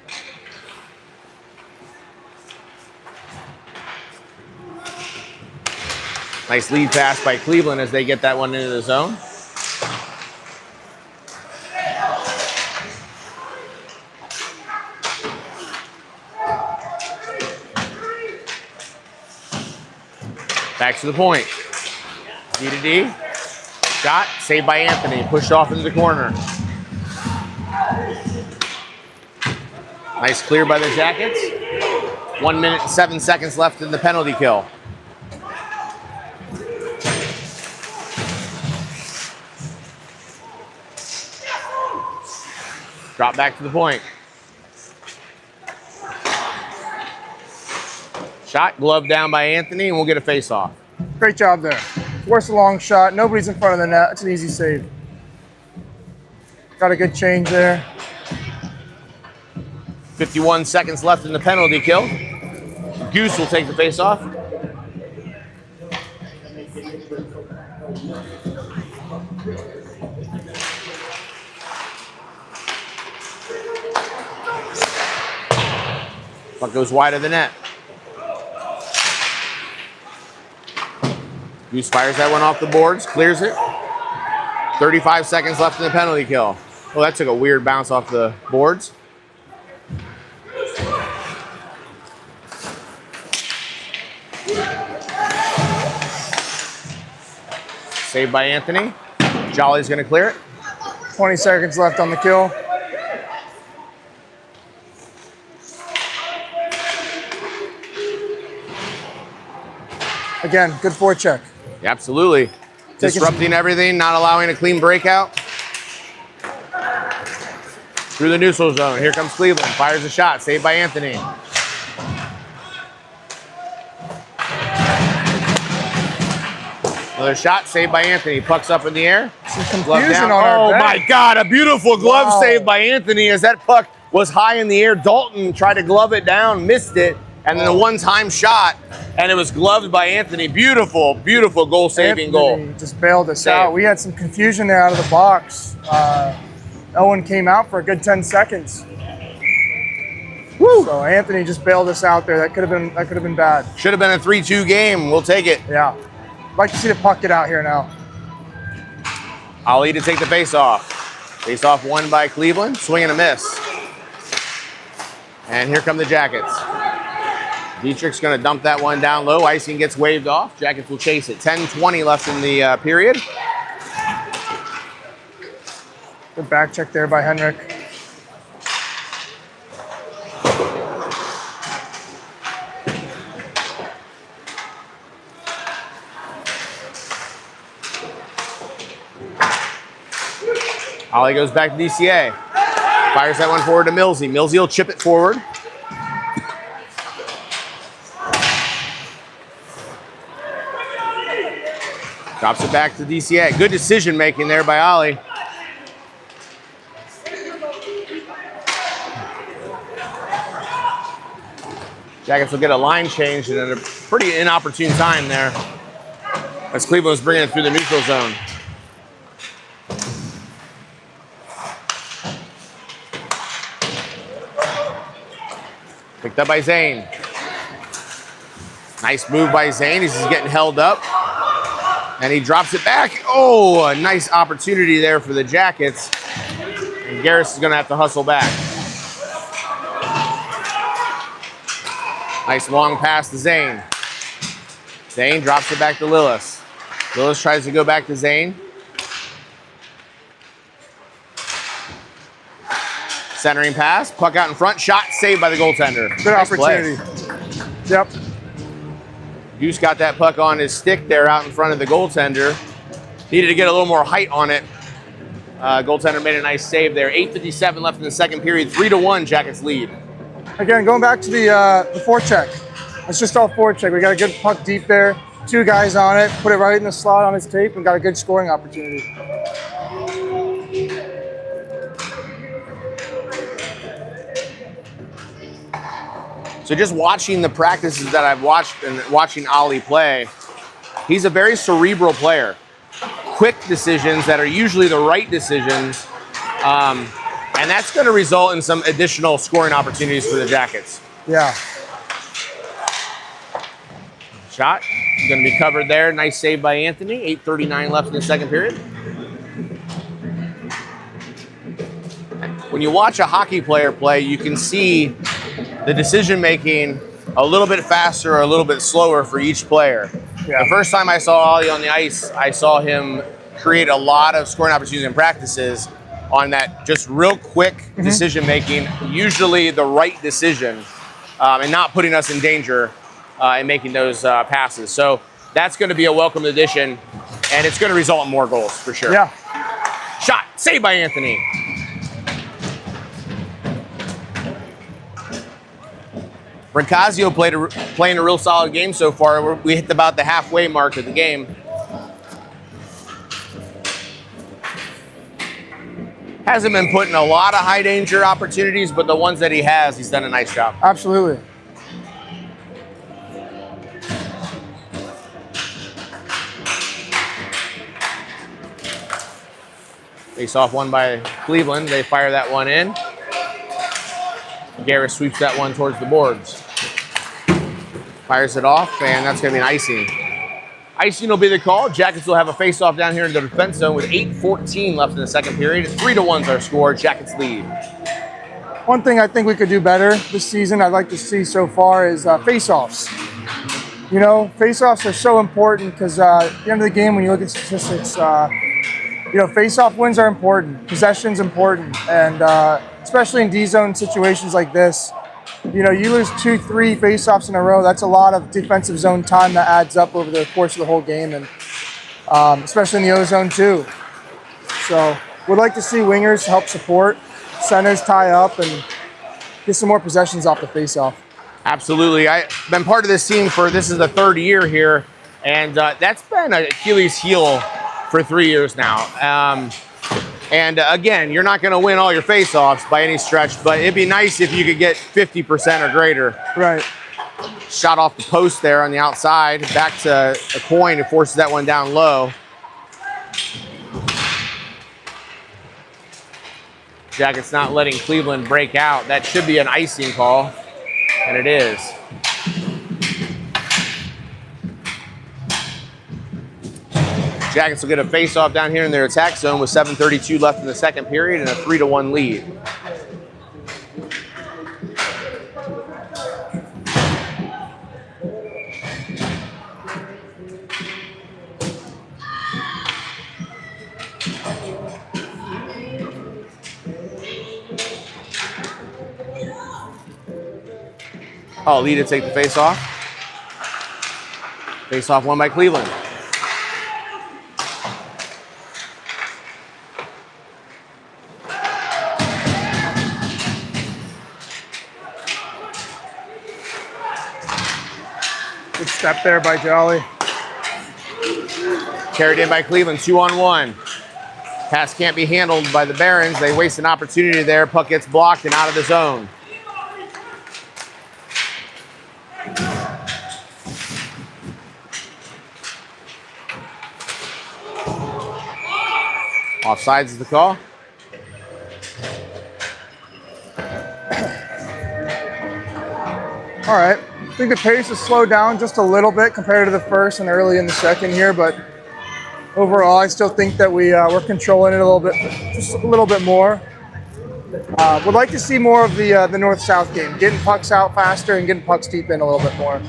Speaker 2: Nice lead pass by Cleveland as they get that one into the zone. Back to the point. D to D. Shot, saved by Anthony. Pushed off into the corner. Nice clear by the Jackets. 1 minute and 7 seconds left in the penalty kill. Drop back to the point. Shot, glove down by Anthony, and we'll get a face-off.
Speaker 1: Great job there. Force a long shot. Nobody's in front of the net. It's an easy save. Got a good change there.
Speaker 2: 51 seconds left in the penalty kill. Goose will take the face-off. Puck goes wide of the net. Goose fires that one off the boards, clears it. 35 seconds left in the penalty kill. Oh, that took a weird bounce off the boards. Saved by Anthony. Jolly's going to clear it.
Speaker 1: 20 seconds left on the kill. Again, good forecheck.
Speaker 2: Absolutely. Disrupting everything, not allowing a clean breakout. Through the neutral zone. Here comes Cleveland. Fires a shot. Saved by Anthony. Another shot. Saved by Anthony. Puck's up in the air.
Speaker 1: Some confusion on our
Speaker 2: Oh,
Speaker 1: back.
Speaker 2: my God. A beautiful glove save by Anthony as that puck was high in the air. Dalton tried to glove it down, missed it. And then a one-time shot, and it was gloved by Anthony. Beautiful, beautiful goal-saving goal.
Speaker 1: Just bailed us
Speaker 2: Save.
Speaker 1: out. We had some confusion there out of the box. Owen came out for a good 10 seconds.
Speaker 2: Woo.
Speaker 1: So Anthony just bailed us out there. That could have been bad.
Speaker 2: Should have been a 3-2 game. We'll take it.
Speaker 1: Yeah. I'd like to see the puck get out here now.
Speaker 2: Ali to take the face-off. Face-off won by Cleveland. Swing and a miss. And here come the Jackets. Dietrich's going to dump that one down low. Icing gets waved off. Jackets will chase it. 10:20 left in the period.
Speaker 1: Good back check there by Henrik.
Speaker 2: Ali goes back to DCA. Fires that one forward to Millsy. Millsy will chip it forward. Drops it back to DCA. Good decision making there by Ollie. Jackets will get a line change at a pretty inopportune time there, as Cleveland was bringing it through the neutral zone. Picked up by Zane. Nice move by Zane. He's just getting held up. And he drops it back. Oh, a nice opportunity there for the Jackets. And Garris is going to have to hustle back. Nice long pass to Zane. Zane drops it back to Lillis. Lillis tries to go back to Zane. Centering pass, puck out in front, shot saved by the goaltender.
Speaker 1: Good
Speaker 2: nice
Speaker 1: opportunity.
Speaker 2: Play.
Speaker 1: Yep.
Speaker 2: Goose got that puck on his stick there out in front of the goaltender. Needed to get a little more height on it. Goaltender made a nice save there. 8:57 left in the second period. 3-1 Jackets lead.
Speaker 1: Again, going back to the forecheck. It's just all forecheck. We got a good puck deep there. 2 guys on it. Put it right in the slot on his tape and got a good scoring opportunity.
Speaker 2: So just watching the practices that I've watched and watching Ollie play, he's a very cerebral player. Quick decisions that are usually the right decisions. And that's going to result in some additional scoring opportunities for the Jackets.
Speaker 1: Yeah.
Speaker 2: Shot. Going to be covered there. Nice save by Anthony. 8:39 left in the second period. When you watch a hockey player play, you can see the decision making a little bit faster or a little bit slower for each player.
Speaker 1: Yeah.
Speaker 2: The first time I saw Ollie on the ice, I saw him create a lot of scoring opportunities in practices on that just real quick decision making, usually the right decision, and not putting us in danger in making those passes. So that's going to be a welcome addition, and it's going to result in more goals for sure.
Speaker 1: Yeah.
Speaker 2: Shot, saved by Anthony. Brincazio playing a real solid game so far. We hit about the halfway mark of the game. Hasn't been put in a lot of high danger opportunities, but the ones that he has, he's done a nice job.
Speaker 1: Absolutely.
Speaker 2: Face off one by Cleveland. They fire that one in. Garris sweeps that one towards the boards. Fires it off, and that's going to be an icing. Icing will be the call. Jackets will have a face-off down here in the defense zone with 8:14 left in the second period. 3-1's our score. Jackets lead.
Speaker 1: One thing I think we could do better this season, I'd like to see so far, is face-offs. You know, face-offs are so important because at the end of the game, when you look at statistics, you know, face-off wins are important. Possession's important, and especially in D-zone situations like this, you know, you lose 2-3 face-offs in a row. That's a lot of defensive zone time that adds up over the course of the whole game, and especially in the O-zone too. So, would like to see wingers help support, centers tie up, and get some more possessions off the face-off.
Speaker 2: Absolutely. I've been part of this team this is the third year here, and that's been an Achilles heel for 3 years now. And again, you're not going to win all your face-offs by any stretch, but it'd be nice if you could get 50% or greater.
Speaker 1: Right.
Speaker 2: Shot off the post there on the outside. Back to a coin who forces that one down low. Jackets not letting Cleveland break out. That should be an icing call, and it is. Jackets will get a face-off down here in their attack zone with 7:32 left in the second period and a 3-1 lead. Oh, Lee to take the face-off. Face-off won by Cleveland.
Speaker 1: Good step there by Jolly.
Speaker 2: Carried in by Cleveland, 2-on-1. Pass can't be handled by the Barons. They waste an opportunity there. Puck gets blocked and out of the zone. Offsides is the call.
Speaker 1: All right. I think the pace has slowed down just a little bit compared to the first and early in the second here, but overall, I still think that we're controlling it a little bit, just a little bit more. Would like to see more of the north-south game, getting pucks out faster and getting pucks deep in a little bit more.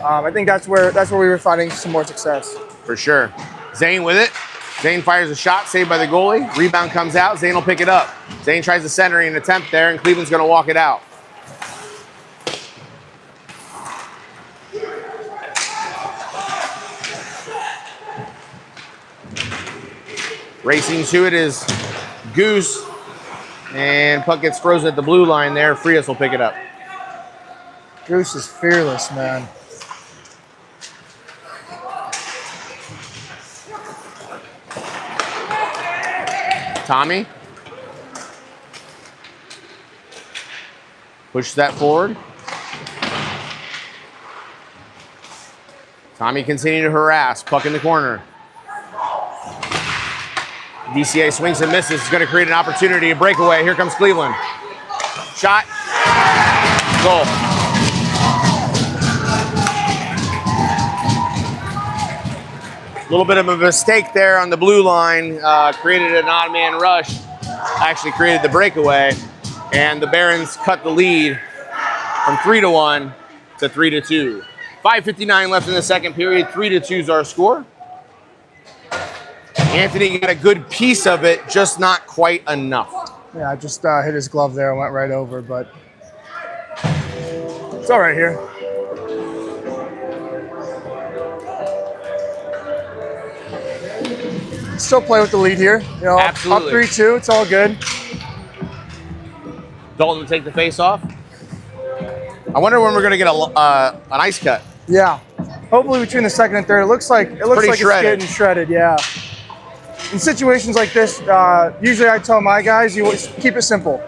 Speaker 1: I think that's where we were finding some more success.
Speaker 2: For sure. Zane with it. Zane fires a shot, saved by the goalie. Rebound comes out. Zane will pick it up. Zane tries the centering attempt there, and Cleveland's going to walk it out. Racing to it is Goose, and puck gets frozen at the blue line there. Frias will pick it up.
Speaker 1: Goose is fearless, man.
Speaker 2: Tommy pushes that forward. Tommy continuing to harass. Puck in the corner. DCA swings and misses. It's going to create an opportunity, a breakaway. Here comes Cleveland. Shot. Goal. A little bit of a mistake there on the blue line. Created an odd man rush. Actually created the breakaway. And the Barons cut the lead from 3-1 to 3-2. 5:59 left in the second period. 3-2 is our score. Anthony got a good piece of it, just not quite enough.
Speaker 1: Yeah, I just hit his glove there and went right over, but it's all right here. Still play with the lead here. You know,
Speaker 2: Absolutely.
Speaker 1: Up 3-2, it's all good.
Speaker 2: Dalton will take the face off. I wonder when we're going to get an ice cut.
Speaker 1: Yeah, hopefully between the second and third. It looks like
Speaker 2: Pretty shredded.
Speaker 1: it's getting shredded. Yeah. In situations like this, usually I tell my guys, you keep it simple.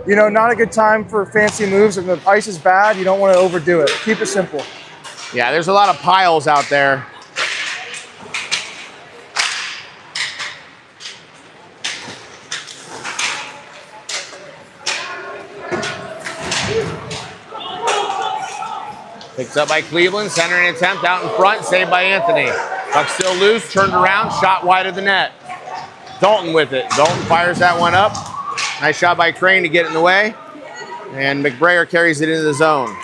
Speaker 1: You know, not a good time for fancy moves. If the ice is bad, you don't want to overdo it. Keep it simple.
Speaker 2: Yeah, there's a lot of piles out there. Picked up by Cleveland, centering attempt out in front, saved by Anthony. Puck still loose, turned around, shot wide of the net. Dalton with it. Dalton fires that one up. Nice shot by Crane to get it in the way. And McBrayer carries it into the zone.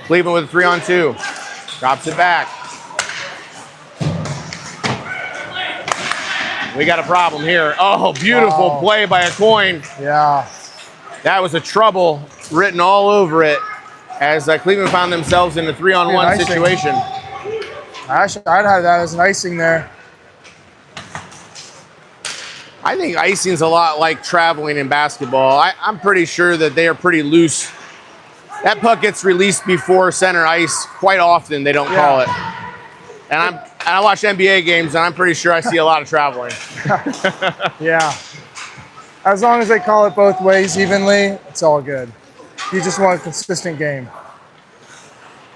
Speaker 2: Cleveland with a 3-on-2. Drops it back. We got a problem here. Oh, beautiful play by a coin.
Speaker 1: Yeah.
Speaker 2: That was a trouble written all over it as Cleveland found themselves in a 3-on-1 situation.
Speaker 1: I'd have that as an icing there.
Speaker 2: I think icing's a lot like traveling in basketball. I'm pretty sure that they are pretty loose. That puck gets released before center ice quite often. They don't call it. And I watch NBA games, and I'm pretty sure I see a lot of traveling.
Speaker 1: Yeah. As long as they call it both ways evenly, it's all good. You just want a consistent game.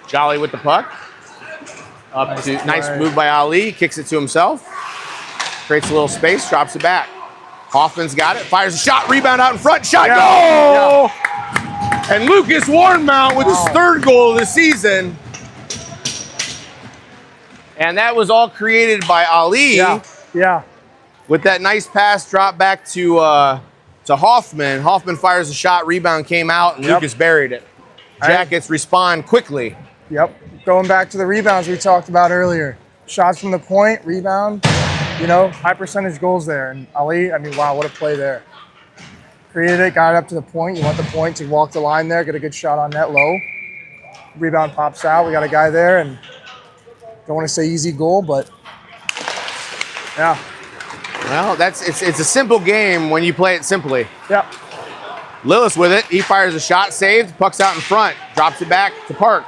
Speaker 2: Jolly with the puck. Nice move by Ali. Kicks it to himself. Creates a little space, drops it back. Hoffman's got it. Fires a shot. Rebound out in front. Shot. Goal!
Speaker 1: Yeah.
Speaker 2: And Lucas Warnmount with his third goal of the season. And that was all created by Ali.
Speaker 1: Yeah.
Speaker 2: With that nice pass drop back to Hoffman. Hoffman fires a shot. Rebound came out, and Lucas buried it. Jackets respond quickly.
Speaker 1: Yep. Going back to the rebounds we talked about earlier. Shots from the point, rebound, you know, high percentage goals there. And Ali, I mean, wow, what a play there. Created it, got it up to the point. You want the point to walk the line there, get a good shot on net low. Rebound pops out. We got a guy there, and don't want to say easy goal, but yeah.
Speaker 2: Well, it's a simple game when you play it simply.
Speaker 1: Yep.
Speaker 2: Lillis with it. He fires a shot, saved. Puck's out in front. Drops it back to Park.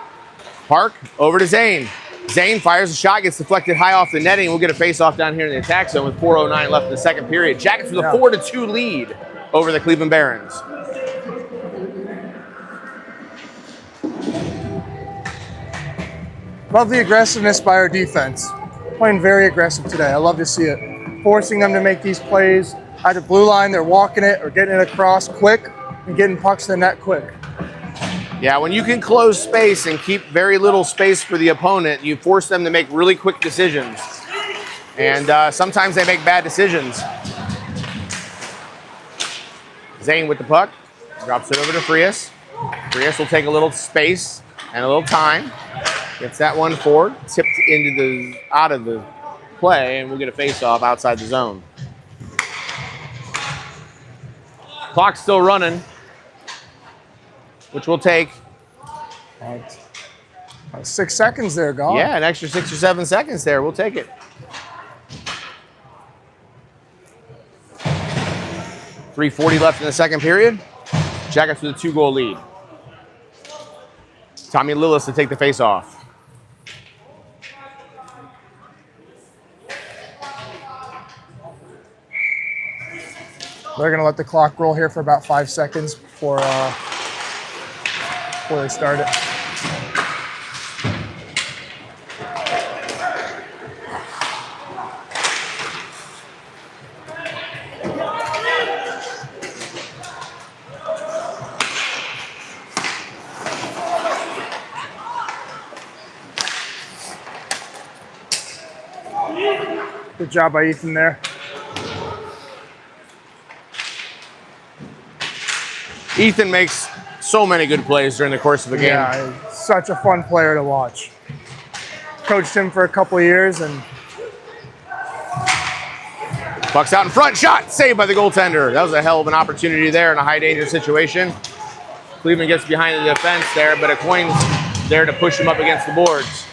Speaker 2: Park over to Zane. Zane fires a shot, gets deflected high off the netting. We'll get a face-off down here in the attack zone with 4:09 left in the second period. Jackets with a 4-2 lead over the Cleveland Barons.
Speaker 1: Love the aggressiveness by our defense. Playing very aggressive today. I love to see it. Forcing them to make these plays. Either blue line, they're walking it or getting it across quick and getting pucks to the net quick.
Speaker 2: Yeah, when you can close space and keep very little space for the opponent, you force them to make really quick decisions. And sometimes they make bad decisions. Zane with the puck. Drops it over to Frias. Frias will take a little space and a little time. Gets that one forward, tipped out of the play, and we'll get a face-off outside the zone. Clock's still running, which will take
Speaker 1: 6 seconds there, gone.
Speaker 2: Yeah, an extra 6 or 7 seconds there. We'll take it. 3:40 left in the second period. Jackets with a 2-goal lead. Tommy Lillis to take the face-off.
Speaker 1: They're going to let the clock roll here for about 5 seconds before they start it. Good job by Ethan there.
Speaker 2: Ethan makes so many good plays during the course of the game.
Speaker 1: Yeah, he's such a fun player to watch. Coached him for a couple of years, and
Speaker 2: Puck's out in front, shot, saved by the goaltender. That was a hell of an opportunity there in a high danger situation. Cleveland gets behind the defense there, but a coin's there to push him up against the boards.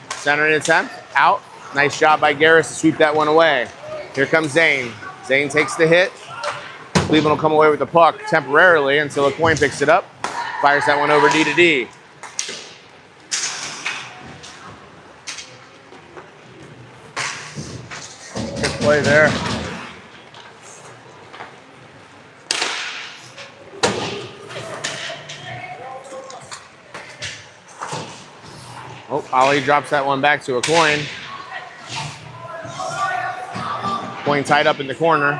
Speaker 2: Center attempt, out. Nice job by Garris to sweep that one away. Here comes Zane. Zane takes the hit. Cleveland will come away with the puck temporarily until a coin picks it up. Fires that one over D to D.
Speaker 1: Good play there.
Speaker 2: Oh, Ollie drops that one back to a coin. Coin tied up in the corner.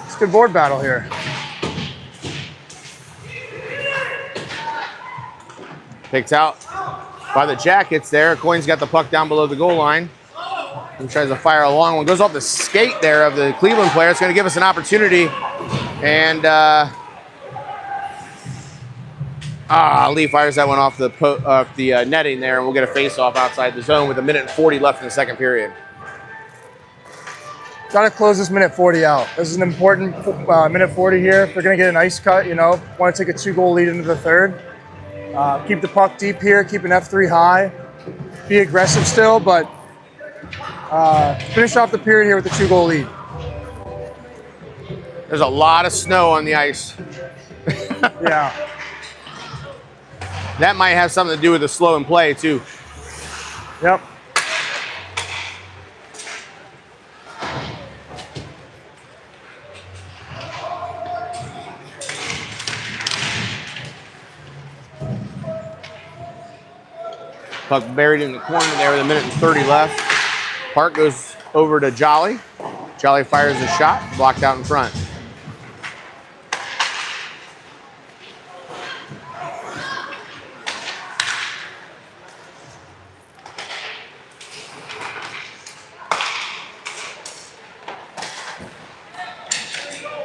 Speaker 1: It's a good board battle here.
Speaker 2: Picked out by the Jackets there. Coin's got the puck down below the goal line. He tries to fire a long one. Goes off the skate there of the Cleveland player. It's going to give us an opportunity. And Lee fires that one off the netting there, and we'll get a face-off outside the zone with 1:40 left in the second period.
Speaker 1: Got to close this minute 40 out. This is an important minute 40 here. If they're going to get an ice cut, want to take a 2-goal lead into the third. Keep the puck deep here, keep an F3 high. Be aggressive still, but finish off the period here with the 2-goal lead.
Speaker 2: There's a lot of snow on the ice.
Speaker 1: Yeah.
Speaker 2: That might have something to do with the slow in play, too.
Speaker 1: Yep.
Speaker 2: Puck buried in the corner there with 1:30 left. Park goes over to Jolly. Jolly fires a shot, blocked out in front.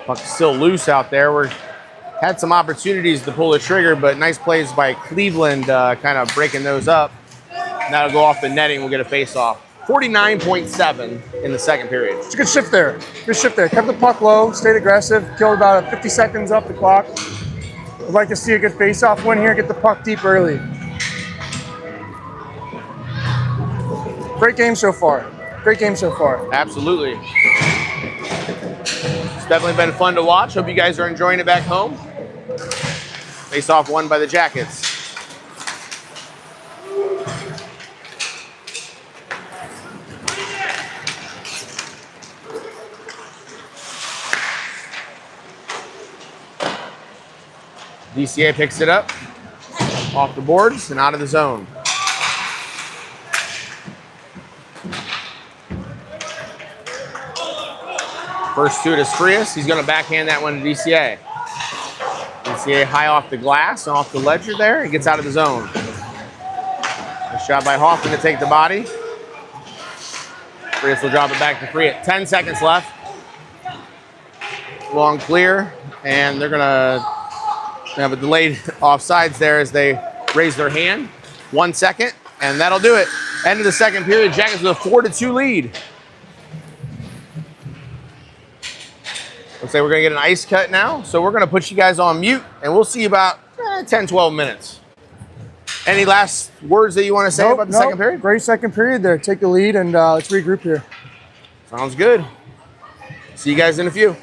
Speaker 2: Puck's still loose out there. We're had some opportunities to pull the trigger, but nice plays by Cleveland kind of breaking those up. And that'll go off the netting. We'll get a face-off. 49.7 in the second period.
Speaker 1: It's a good shift there. Good shift there. Kept the puck low, stayed aggressive, killed about 50 seconds off the clock. I'd like to see a good face-off win here, get the puck deep early. Great game so far. Great game so far.
Speaker 2: Absolutely. It's definitely been fun to watch. Hope you guys are enjoying it back home. Face-off won by the Jackets. DCA picks it up off the boards and out of the zone. First to it is Frias. He's going to backhand that one to DCA. DCA high off the glass and off the ledger there. He gets out of the zone. Nice shot by Hoffman to take the body. Frias will drop it back to Frias. 10 seconds left. Long clear, and they're going to have a delayed offsides there as they raise their hand. 1 second, and that'll do it. End of the second period. Jackets with a 4-2 lead. Looks like we're going to get an ice cut now, so we're going to put you guys on mute, and we'll see you about 10, 12 minutes. Any last words that you want to say about the second period?
Speaker 1: Great second period there. Take the lead, and let's regroup here.
Speaker 2: Sounds good. See you guys in a few.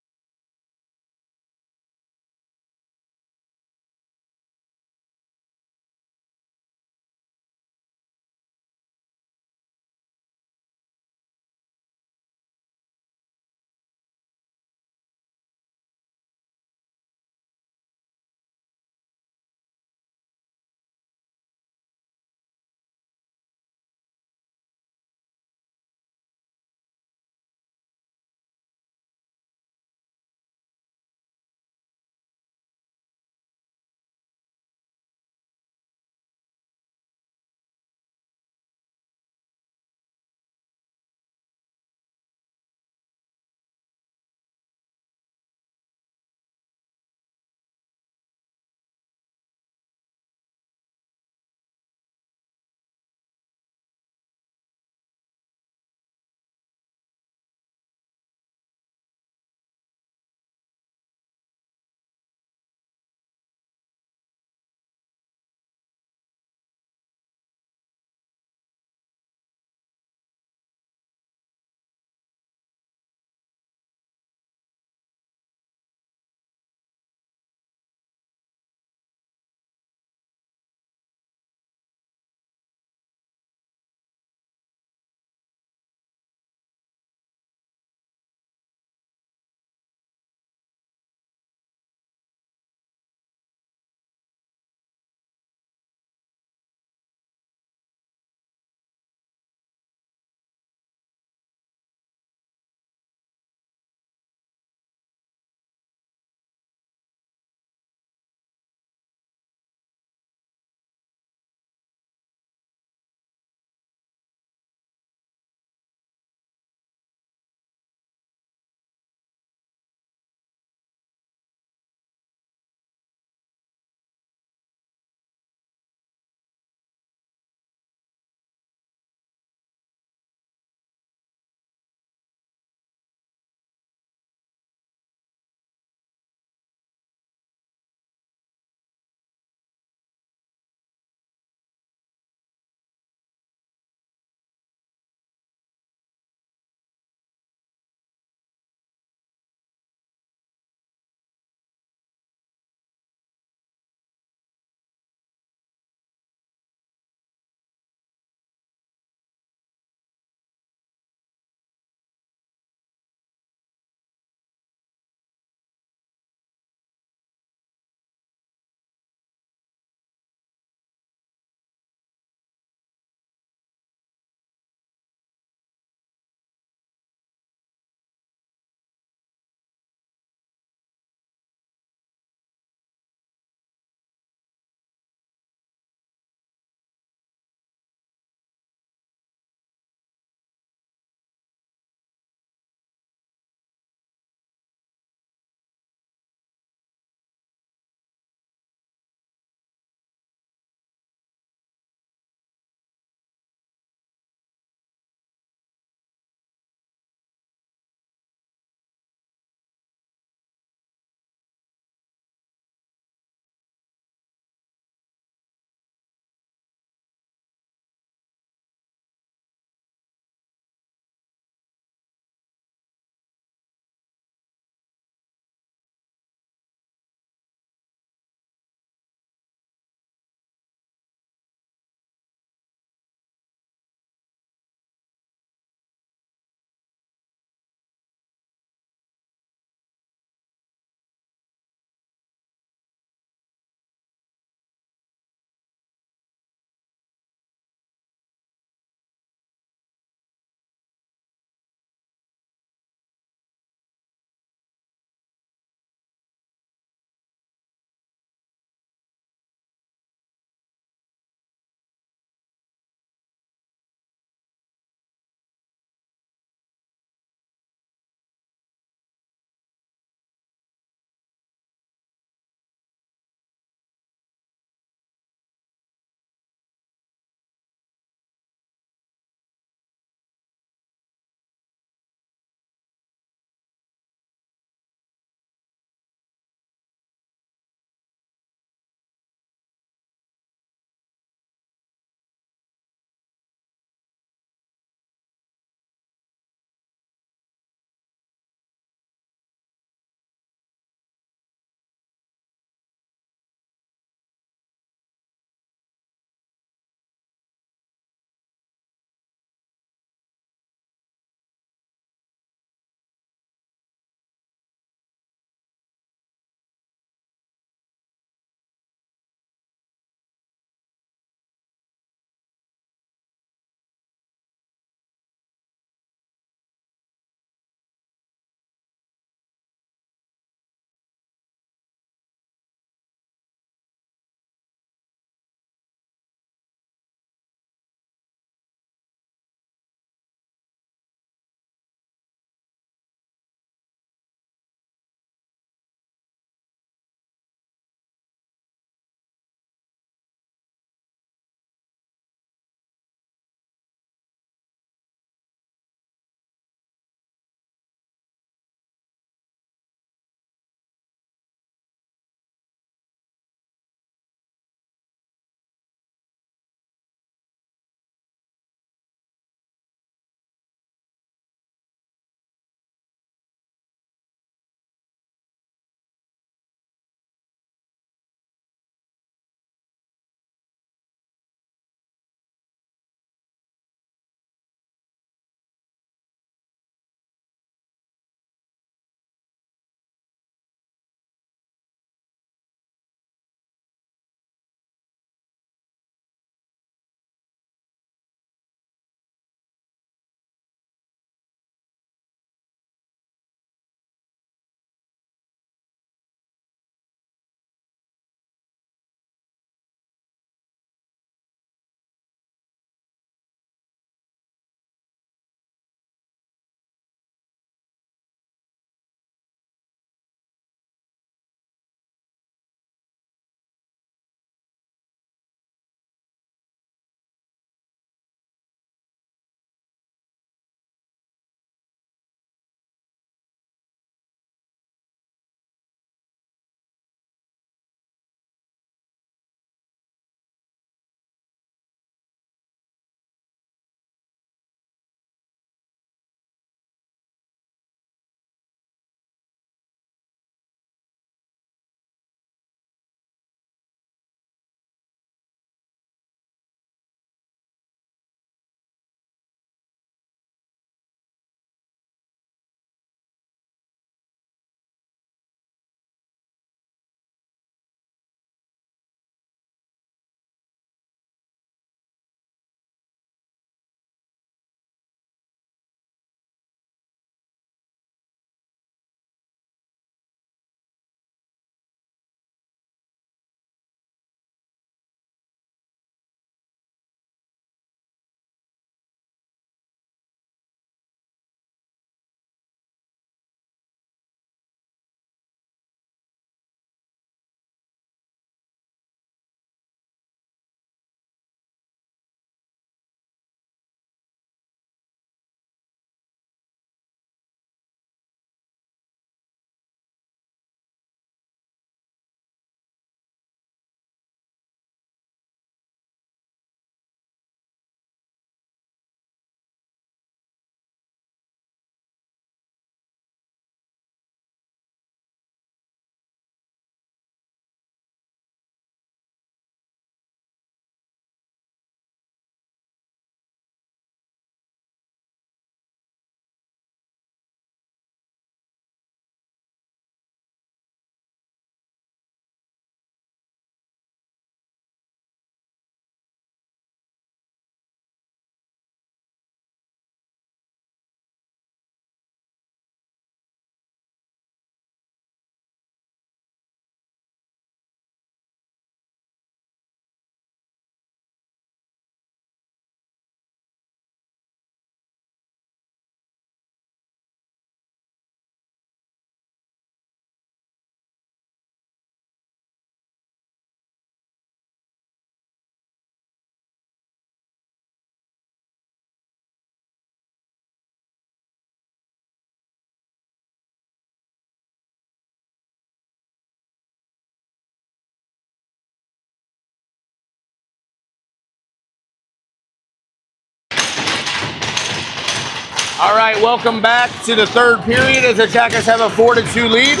Speaker 2: All right, welcome back to the third period as the Jackets have a 4-2 lead.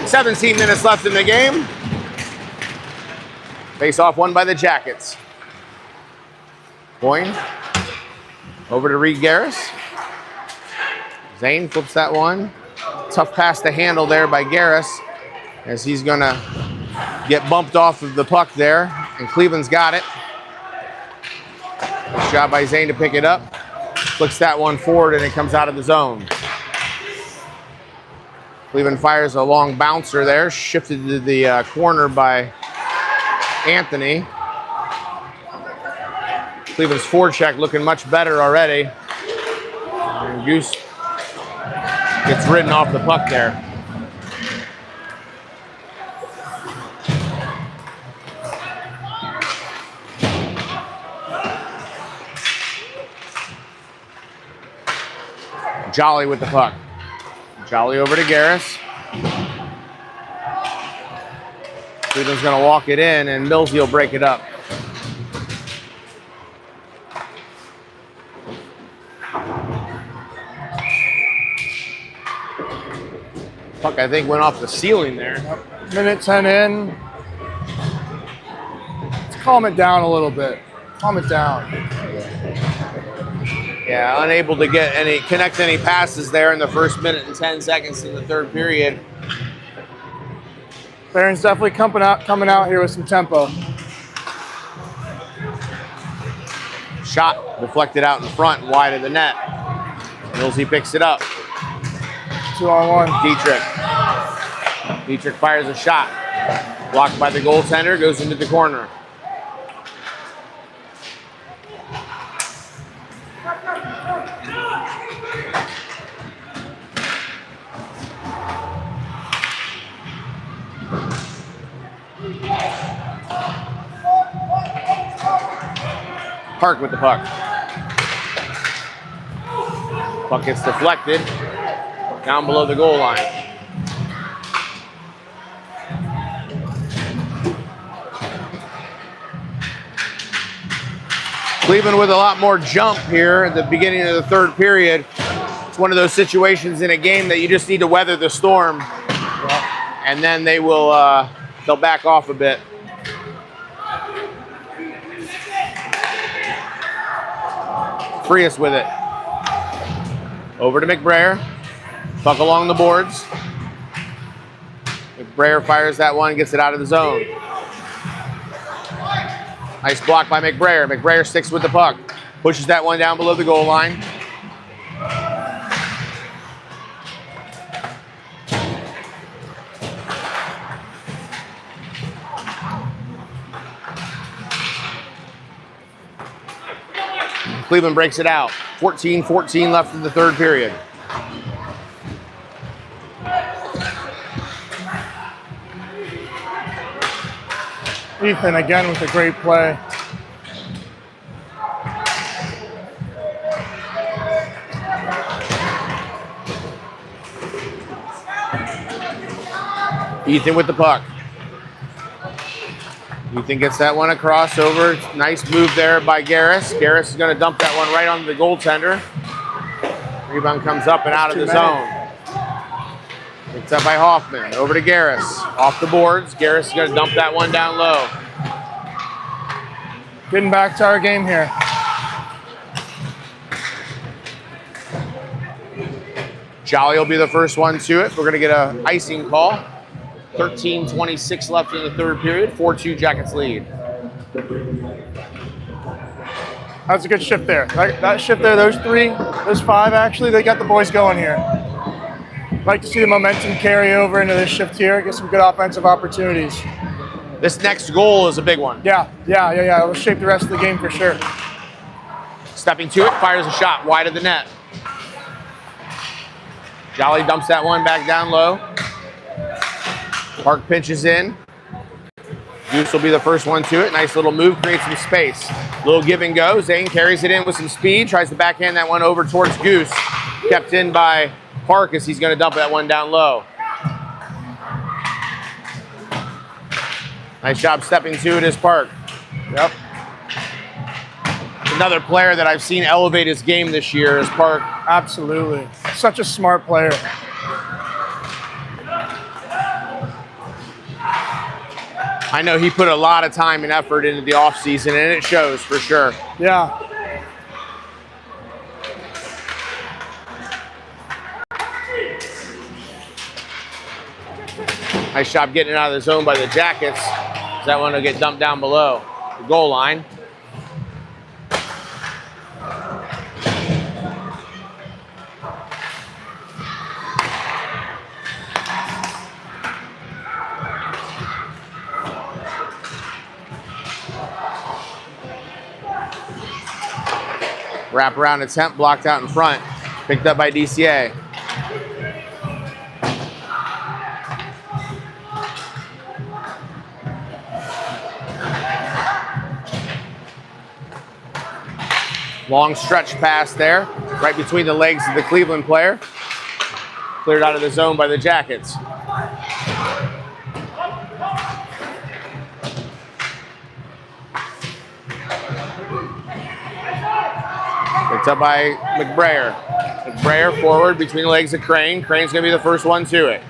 Speaker 2: 17 minutes left in the game. Face-off won by the Jackets. Boyne over to Reed Garris. Zane flips that one. Tough pass to handle there by Garris as he's gonna get bumped off of the puck there, and Cleveland's got it. Nice job by Zane to pick it up. Flicks that one forward and it comes out of the zone. Cleveland fires a long bouncer there, shifted to the corner by Anthony. Cleveland's forecheck looking much better already. And Goose gets ridden off the puck there. Jolly with the puck. Jolly over to Garris. Cleveland's going to walk it in, and Millsy will break it up. Puck, I think, went off the ceiling there.
Speaker 1: Minute 10 in. Let's calm it down a little bit. Calm it down.
Speaker 2: Yeah, unable to connect any passes there in the first minute and 10 seconds in the third period.
Speaker 1: Barron's definitely coming out here with some tempo.
Speaker 2: Shot deflected out in front, wide of the net. Millsy picks it up.
Speaker 1: 2-on-1.
Speaker 2: Dietrich fires a shot. Blocked by the goaltender, goes into the corner. Park with the puck. Puck gets deflected down below the goal line. Cleveland with a lot more jump here at the beginning of the third period. It's one of those situations in a game that you just need to weather the storm, and then they'll back off a bit. Frias with it. Over to McBrayer. Puck along the boards. McBrayer fires that one, gets it out of the zone. Nice block by McBrayer. McBrayer sticks with the puck. Pushes that one down below the goal line. Cleveland breaks it out. 14-14 left in the third period.
Speaker 1: Ethan again with a great play.
Speaker 2: Ethan with the puck. Ethan gets that one across over. Nice move there by Garris. Garris is going to dump that one right onto the goaltender. Rebound comes up and out of the zone. Picked up by Hoffman. Over to Garris. Off the boards. Garris is going to dump that one down low.
Speaker 1: Getting back to our game here.
Speaker 2: Jolly will be the first one to it. We're going to get an icing call. 13:26 left in the third period. 4-2 Jackets lead.
Speaker 1: That's a good shift there. That shift there, those five actually, they got the boys going here. Like to see the momentum carry over into this shift here, get some good offensive opportunities.
Speaker 2: This next goal is a big one.
Speaker 1: Yeah. It'll shape the rest of the game for sure.
Speaker 2: Stepping to it, fires a shot wide of the net. Jolly dumps that one back down low. Park pinches in. Goose will be the first one to it. Nice little move, creates some space. Little give and go. Zane carries it in with some speed, tries to backhand that one over towards Goose. Kept in by Park as he's going to dump that one down low. Nice job stepping to it is Park.
Speaker 1: Yep.
Speaker 2: Another player that I've seen elevate his game this year is Park.
Speaker 1: Absolutely. Such a smart player.
Speaker 2: I know he put a lot of time and effort into the offseason, and it shows for sure.
Speaker 1: Yeah.
Speaker 2: Nice job getting it out of the zone by the Jackets. That one will get dumped down below the goal line. Wrap around attempt, blocked out in front. Picked up by DCA. Long stretch pass there, right between the legs of the Cleveland player. Cleared out of the zone by the Jackets. Picked up by McBrayer. McBrayer forward between the legs of Crane. Crane's going to be the first one to it.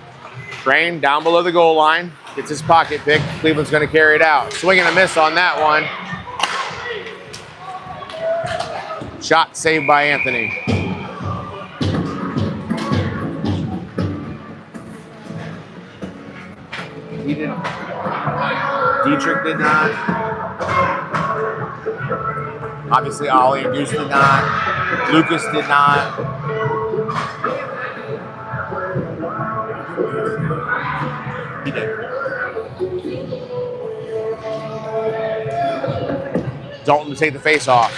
Speaker 2: Crane down below the goal line. Gets his pocket pick. Cleveland's going to carry it out. Swing and a miss on that one. Shot saved by Anthony. He did. Dietrich did not. Obviously, Ollie and Goose did not. Lucas did not. He did. Dalton to take the face off.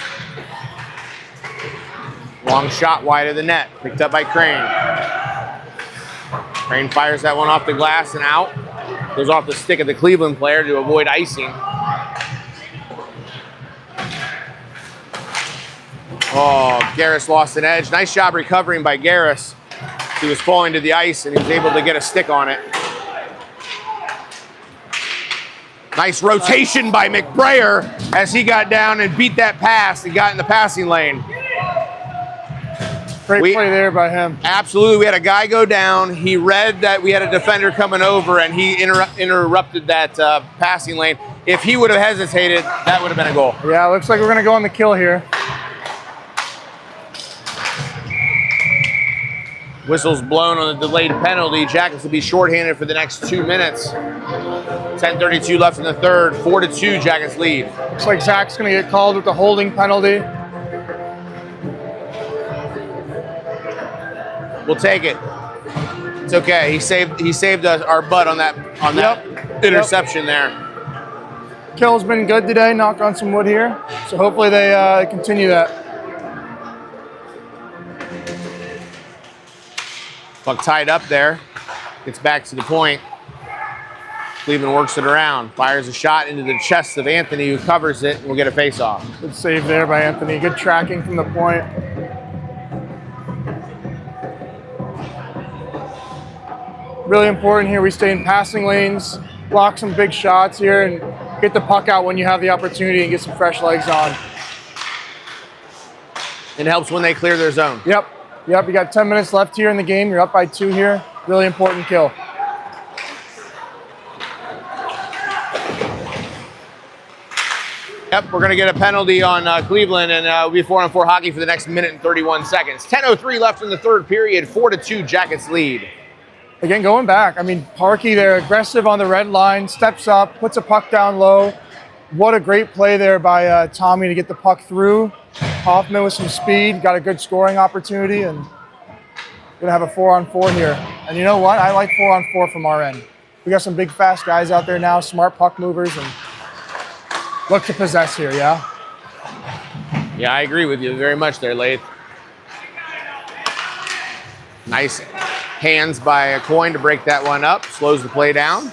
Speaker 2: Long shot wide of the net. Picked up by Crane. Crane fires that one off the glass and out. Goes off the stick of the Cleveland player to avoid icing. Oh, Garris lost an edge. Nice job recovering by Garris. He was falling to the ice and he was able to get a stick on it. Nice rotation by McBrayer as he got down and beat that pass and got in the passing lane.
Speaker 1: Great play there by him.
Speaker 2: Absolutely. We had a guy go down. He read that we had a defender coming over, and he interrupted that passing lane. If he would have hesitated, that would have been a goal.
Speaker 1: Yeah, looks like we're going to go on the kill here.
Speaker 2: Whistle's blown on the delayed penalty. Jackets will be shorthanded for the next 2 minutes. 10:32 left in the third. 4-2, Jackets lead.
Speaker 1: Looks like Zach's going to get called with the holding penalty.
Speaker 2: We'll take it. It's okay. He saved our butt on that interception there.
Speaker 1: Kill's been good today. Knock on some wood here. So hopefully they continue that.
Speaker 2: Puck tied up there. Gets back to the point. Cleveland works it around. Fires a shot into the chest of Anthony, who covers it, and we'll get a face-off.
Speaker 1: Good save there by Anthony. Good tracking from the point. Really important here. We stay in passing lanes, block some big shots here, and get the puck out when you have the opportunity and get some fresh legs on.
Speaker 2: It helps when they clear their zone.
Speaker 1: Yep. You got 10 minutes left here in the game. You're up by 2 here. Really important kill.
Speaker 2: Yep, we're going to get a penalty on Cleveland, and it'll be 4-on-4 hockey for the next minute and 31 seconds. 10:03 left in the third period. 4-2, Jackets lead.
Speaker 1: Again, going back, I mean, Parkey, they're aggressive on the red line, steps up, puts a puck down low. What a great play there by Tommy to get the puck through. Hoffman with some speed, got a good scoring opportunity, and gonna have a 4-on-4 here. And you know what? I like 4-on-4 from our end. We got some big, fast guys out there now, smart puck movers, and look to possess here, yeah?
Speaker 2: Yeah, I agree with you very much there, Lath. Nice hands by a Coin to break that one up. Slows the play down.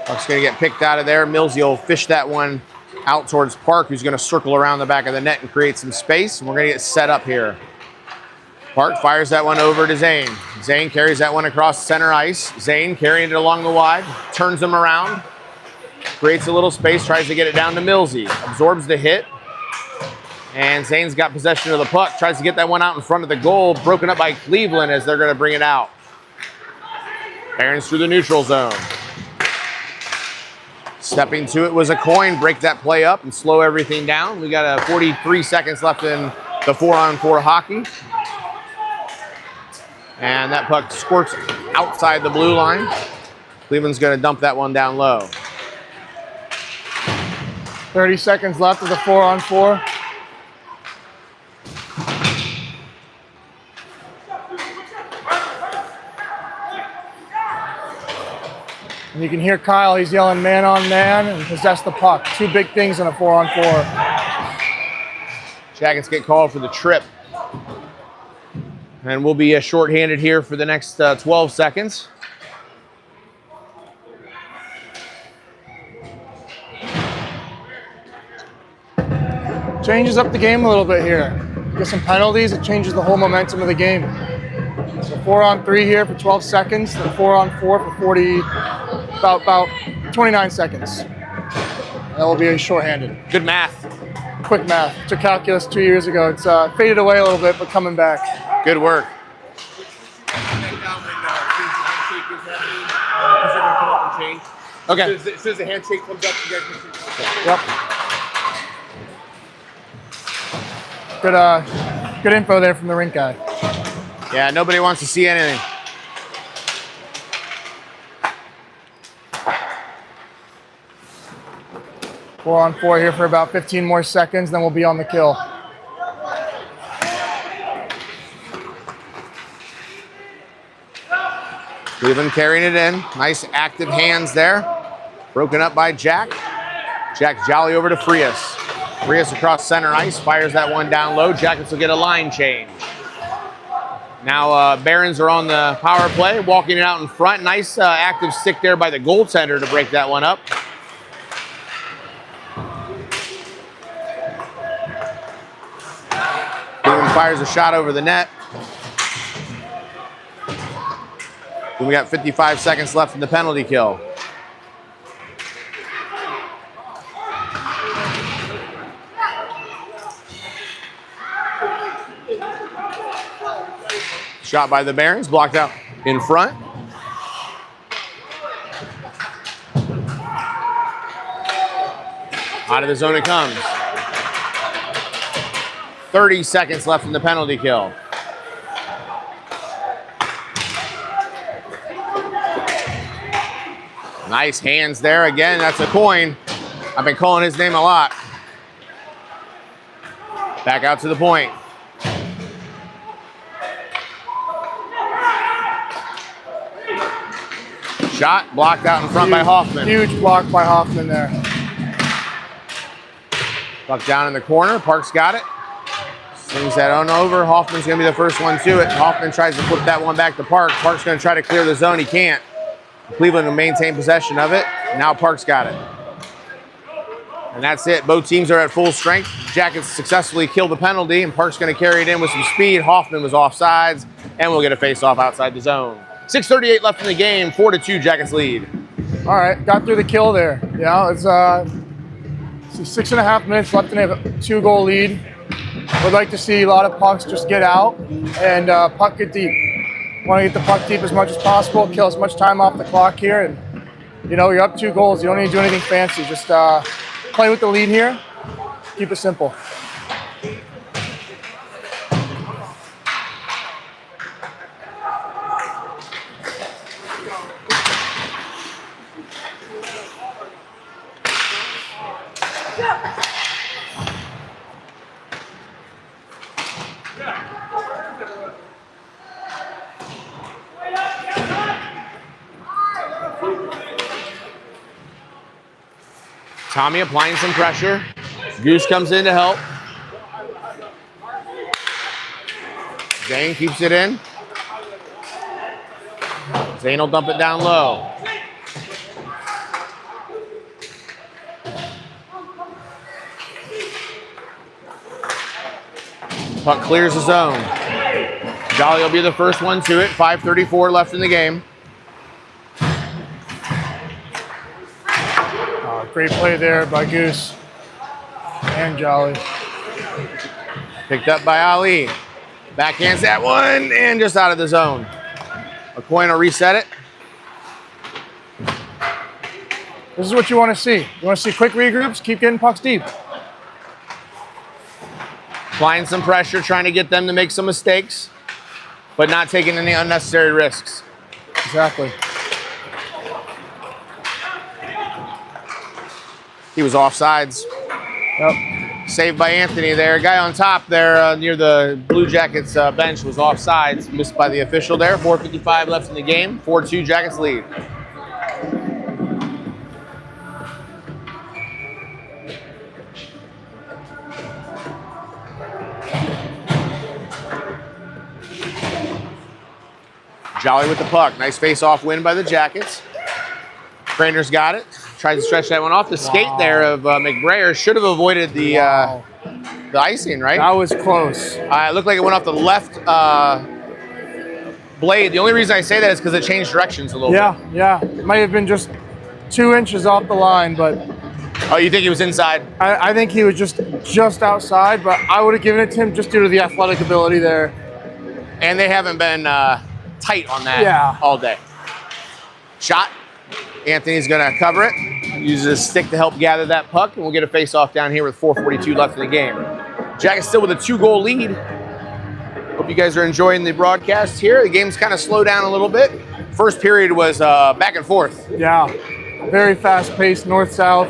Speaker 2: Puck's going to get picked out of there. Millsy will fish that one out towards Park, who's going to circle around the back of the net and create some space. And we're going to get set up here. Park fires that one over to Zane. Zane carries that one across center ice. Zane carrying it along the wide. Turns them around. Creates a little space. Tries to get it down to Millsy. Absorbs the hit. And Zane's got possession of the puck, tries to get that one out in front of the goal, broken up by Cleveland as they're going to bring it out. Barons through the neutral zone. Stepping to it was a coin, break that play up and slow everything down. We got 43 seconds left in the 4-on-4 hockey. And that puck squirts outside the blue line. Cleveland's going to dump that one down low.
Speaker 1: 30 seconds left of the 4-on-4. And you can hear Kyle, he's yelling man on man and possess the puck. Two big things in a 4-on-4.
Speaker 2: Jackets get called for the trip. And we'll be shorthanded here for the next 12 seconds.
Speaker 1: Changes up the game a little bit here. Get some penalties, it changes the whole momentum of the game. So 4-on-3 here for 12 seconds, then 4-on-4 for 40, about 29 seconds. That will be shorthanded.
Speaker 2: Good math.
Speaker 1: Quick math. Took calculus 2 years ago. It's faded away a little bit, but coming back.
Speaker 2: Good work. Okay.
Speaker 3: As soon as the handshake comes up, you guys can see.
Speaker 1: Yep. Good info there from the rink guy.
Speaker 2: Yeah, nobody wants to see anything.
Speaker 1: Four on four here for about 15 more seconds, then we'll be on the kill.
Speaker 2: Cleveland carrying it in. Nice active hands there. Broken up by Jack. Jack Jolly over to Frias. Frias across center ice, fires that one down low. Jackets will get a line change. Now Barons are on the power play, walking it out in front. Nice active stick there by the goaltender to break that one up. Cleveland fires a shot over the net. And we got 55 seconds left in the penalty kill. Shot by the Barons, blocked out in front. Out of the zone it comes. 30 seconds left in the penalty kill. Nice hands there. Again, that's a coin. I've been calling his name a lot. Back out to the point. Shot blocked out in front by Hoffman.
Speaker 1: Huge block by Hoffman there.
Speaker 2: Puck down in the corner. Park's got it. Swings that on over. Hoffman's going to be the first one to it. Hoffman tries to flip that one back to Park. Park's going to try to clear the zone. He can't. Cleveland will maintain possession of it. Now Park's got it. And that's it. Both teams are at full strength. Jackets successfully kill the penalty, and Park's going to carry it in with some speed. Hoffman was offsides, and we'll get a face-off outside the zone. 6:38 left in the game. 4-2 Jackets lead.
Speaker 1: All right, got through the kill there. Yeah, it's 6.5 minutes left in a 2-goal lead. Would like to see a lot of pucks just get out and puck get deep. Want to get the puck deep as much as possible, kill as much time off the clock here, and you know you're up 2 goals. You don't need to do anything fancy. Just play with the lead here. Keep it simple.
Speaker 2: Tommy applying some pressure. Goose comes in to help. Zane keeps it in. Zane will dump it down low. Puck clears the zone. Jolly will be the first one to it. 5:34 left in the game.
Speaker 1: Great play there by Goose and Jolly.
Speaker 2: Picked up by Ali. Backhands that one and just out of the zone. A coin will reset it.
Speaker 1: This is what you want to see. You want to see quick regroups, keep getting pucks deep.
Speaker 2: Applying some pressure, trying to get them to make some mistakes, but not taking any unnecessary risks.
Speaker 1: Exactly.
Speaker 2: He was offsides.
Speaker 1: Yep.
Speaker 2: Saved by Anthony there. Guy on top there near the Blue Jackets bench was offsides. Missed by the official there. 4:55 left in the game. 4-2 Jackets lead. Jolly with the puck. Nice face-off win by the Jackets. Brandner's got it. Tries to stretch that one off. The skate there of McBrayer should have avoided the icing, right?
Speaker 1: That was close.
Speaker 2: It looked like it went off the left blade. The only reason I say that is because it changed directions a little bit.
Speaker 1: Yeah. It might have been just 2 inches off the line, but...
Speaker 2: Oh, you think he was inside?
Speaker 1: I think he was just outside, but I would have given it to him just due to the athletic ability there.
Speaker 2: And they haven't been tight on that all day. Shot. Anthony's going to cover it. Uses his stick to help gather that puck, and we'll get a face-off down here with 4:42 left in the game. Jackets still with a 2-goal lead. Hope you guys are enjoying the broadcast here. The game's kind of slowed down a little bit. First period was back and forth.
Speaker 1: Yeah, very fast-paced, north-south.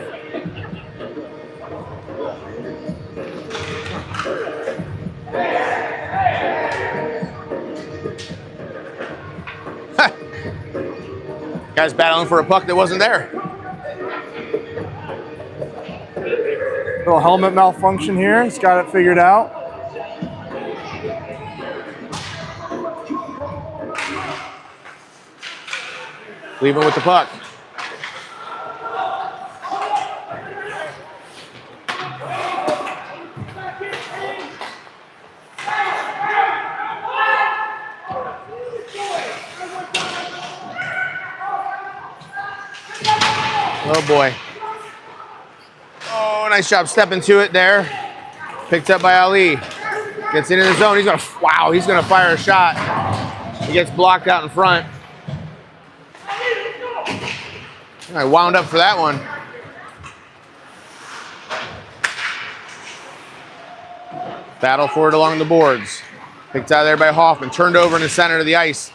Speaker 2: Guys battling for a puck that wasn't there.
Speaker 1: Little helmet malfunction here. He's got it figured out.
Speaker 2: Leaving with the puck. Oh boy. Oh, nice job stepping to it there. Picked up by Ali. Gets into the zone. He's gonna fire a shot. He gets blocked out in front. I wound up for that one. Battle for it along the boards. Picked out there by Hoffman. Turned over in the center of the ice.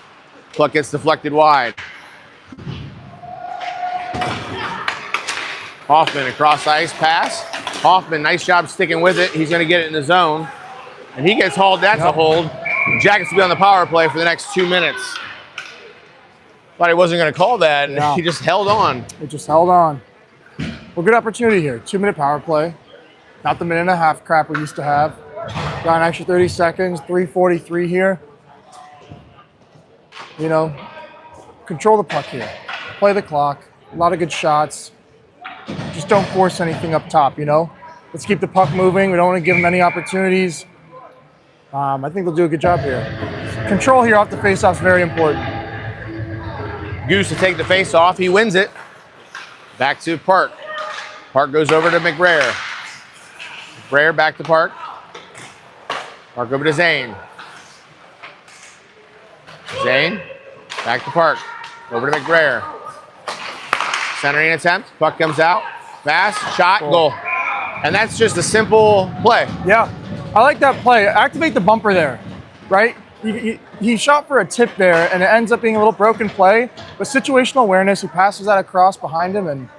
Speaker 2: Puck gets deflected wide. Hoffman across the ice pass. Hoffman, nice job sticking with it. He's going to get it in the zone. And he gets hauled. That's a hold. Jackets will be on the power play for the next 2 minutes. Thought he wasn't going to call that, and he just held on.
Speaker 1: It just held on. Well, good opportunity here. 2-minute power play. Not the minute and a half crap we used to have. Got an extra 30 seconds, 3:43 here. You know, control the puck here. Play the clock. A lot of good shots. Just don't force anything up top, you know? Let's keep the puck moving. We don't want to give them any opportunities. I think they'll do a good job here. Control here off the face-off is very important.
Speaker 2: Goose to take the face-off. He wins it. Back to Park. Park goes over to McBrayer. McBrayer back to Park. Park over to Zane. Zane back to Park. Over to McBrayer. Centering attempt. Puck comes out. Pass. Shot. Goal. And that's just a simple play.
Speaker 1: Yeah. I like that play. Activate the bumper there, right? He shot for a tip there, and it ends up being a little broken play. But situational awareness, he passes that across behind him and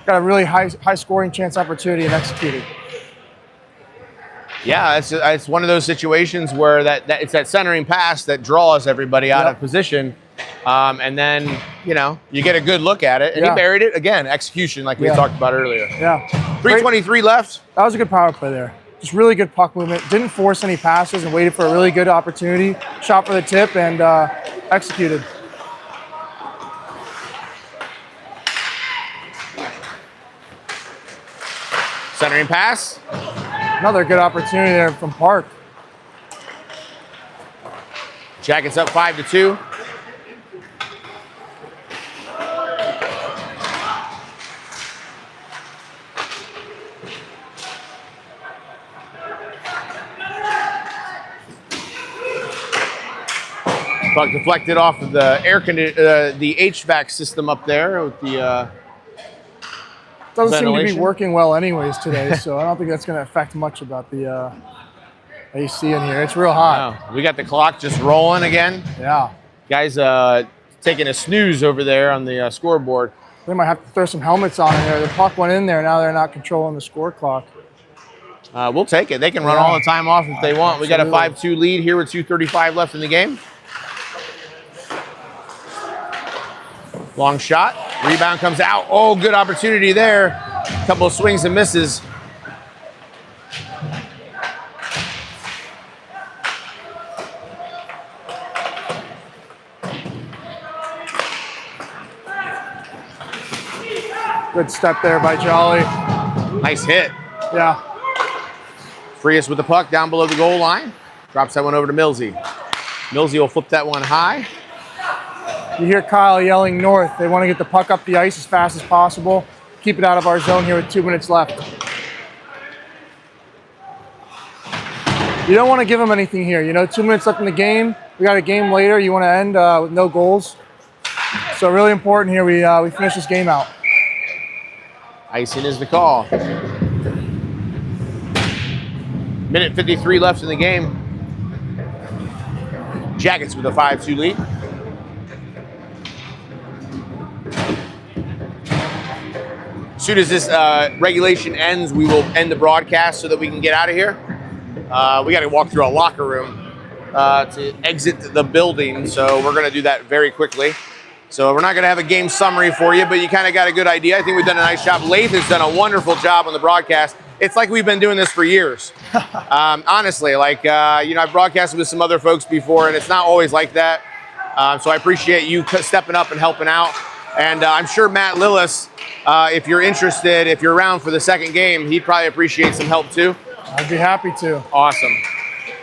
Speaker 1: got a really high scoring chance opportunity and executed.
Speaker 2: Yeah, it's one of those situations where it's that centering pass that draws everybody out of position. And then, you know, you get a good look at it. And he buried it. Again, execution like we talked about earlier.
Speaker 1: Yeah.
Speaker 2: 3:23 left.
Speaker 1: That was a good power play there. Just really good puck movement. Didn't force any passes and waited for a really good opportunity. Shot for the tip and executed.
Speaker 2: Centering pass.
Speaker 1: Another good opportunity there from Park.
Speaker 2: Jackets up 5-2. Puck deflected off of the the HVAC system up there with the
Speaker 1: doesn't seem to be
Speaker 2: ventilation.
Speaker 1: working well anyways today, so I don't think that's going to affect much about the AC in here. It's real hot.
Speaker 2: Wow. We got the clock just rolling again.
Speaker 1: Yeah.
Speaker 2: Guys taking a snooze over there on the scoreboard.
Speaker 1: They might have to throw some helmets on in there. The puck went in there. Now they're not controlling the score clock.
Speaker 2: We'll take it. They can run all the time off if they want. We got a 5-2 lead here with 2:35 left in the game. Long shot. Rebound comes out. Oh, good opportunity there. A couple of swings and misses.
Speaker 1: Good step there by Jolly.
Speaker 2: Nice hit.
Speaker 1: Yeah.
Speaker 2: Frias with the puck down below the goal line. Drops that one over to Millsy. Millsy will flip that one high.
Speaker 1: You hear Kyle yelling north. They want to get the puck up the ice as fast as possible. Keep it out of our zone here with 2 minutes left. You don't want to give them anything here. 2 minutes left in the game. We got a game later. You want to end with no goals. So really important here we finish this game out.
Speaker 2: Icing is the call. Minute 53 left in the game. Jackets with a 5-2 lead. As soon as this regulation ends, we will end the broadcast so that we can get out of here. We got to walk through a locker room to exit the building, so we're going to do that very quickly. So we're not going to have a game summary for you, but you kind of got a good idea. I think we've done a nice job. Lath has done a wonderful job on the broadcast. It's like we've been doing this for years. Honestly, I've broadcasted with some other folks before, and it's not always like that. So I appreciate you stepping up and helping out. And I'm sure Matt Lillis, if you're interested, if you're around for the second game, he'd probably appreciate some help too.
Speaker 1: I'd be happy to.
Speaker 2: Awesome.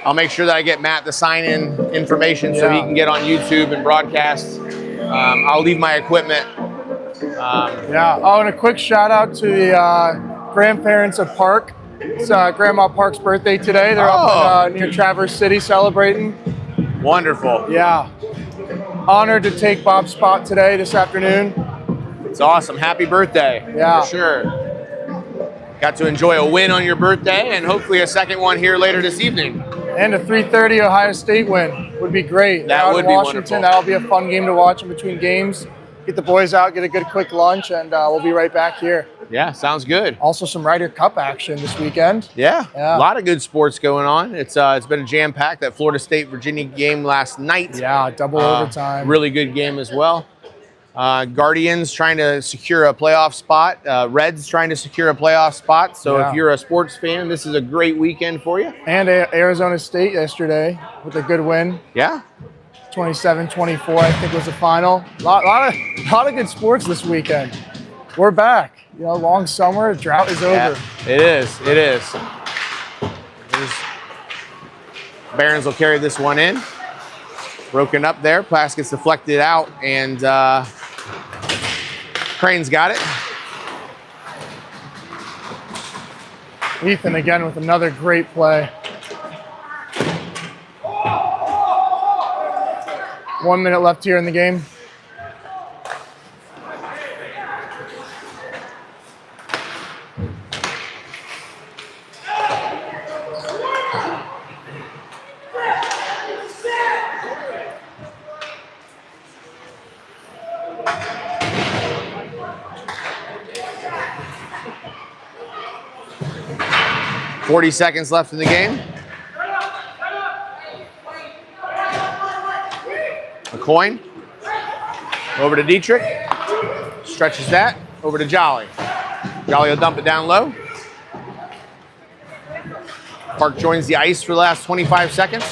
Speaker 2: I'll make sure that I get Matt the sign-in information so he can get on YouTube and broadcast. I'll leave my equipment.
Speaker 1: Oh, and a quick shout out to the grandparents of Park. It's Grandma Park's birthday today. They're up near Traverse City celebrating.
Speaker 2: Wonderful.
Speaker 1: Yeah. Honored to take Bob's spot today, this afternoon.
Speaker 2: It's awesome. Happy birthday.
Speaker 1: Yeah.
Speaker 2: For sure. Got to enjoy a win on your birthday and hopefully a second one here later this evening.
Speaker 1: And a 3:30 Ohio State win would be great.
Speaker 2: That would be wonderful.
Speaker 1: That'll be a fun game to watch in between games. Get the boys out, get a good quick lunch, and we'll be right back here.
Speaker 2: Yeah, sounds good.
Speaker 1: Also some Ryder Cup action this weekend.
Speaker 2: Yeah, a lot of good sports going on. It's been a jam-packed, that Florida State-Virginia game last night.
Speaker 1: Yeah, double overtime.
Speaker 2: Really good game as well. Guardians trying to secure a playoff spot. Reds trying to secure a playoff spot. So if you're a sports fan, this is a great weekend for you.
Speaker 1: And Arizona State yesterday with a good win.
Speaker 2: Yeah.
Speaker 1: 27-24, I think was the final. A lot of good sports this weekend. We're back. Long summer, drought is over.
Speaker 2: It is. Barons will carry this one in. Broken up there. Pass gets deflected out, and Crane's got it.
Speaker 1: Ethan again with another great play. 1 minute left here in the game.
Speaker 2: .40 seconds left in the game. A coin. Over to Dietrich. Stretches that. Over to Jolly. Jolly will dump it down low. Park joins the ice for the last 25 seconds.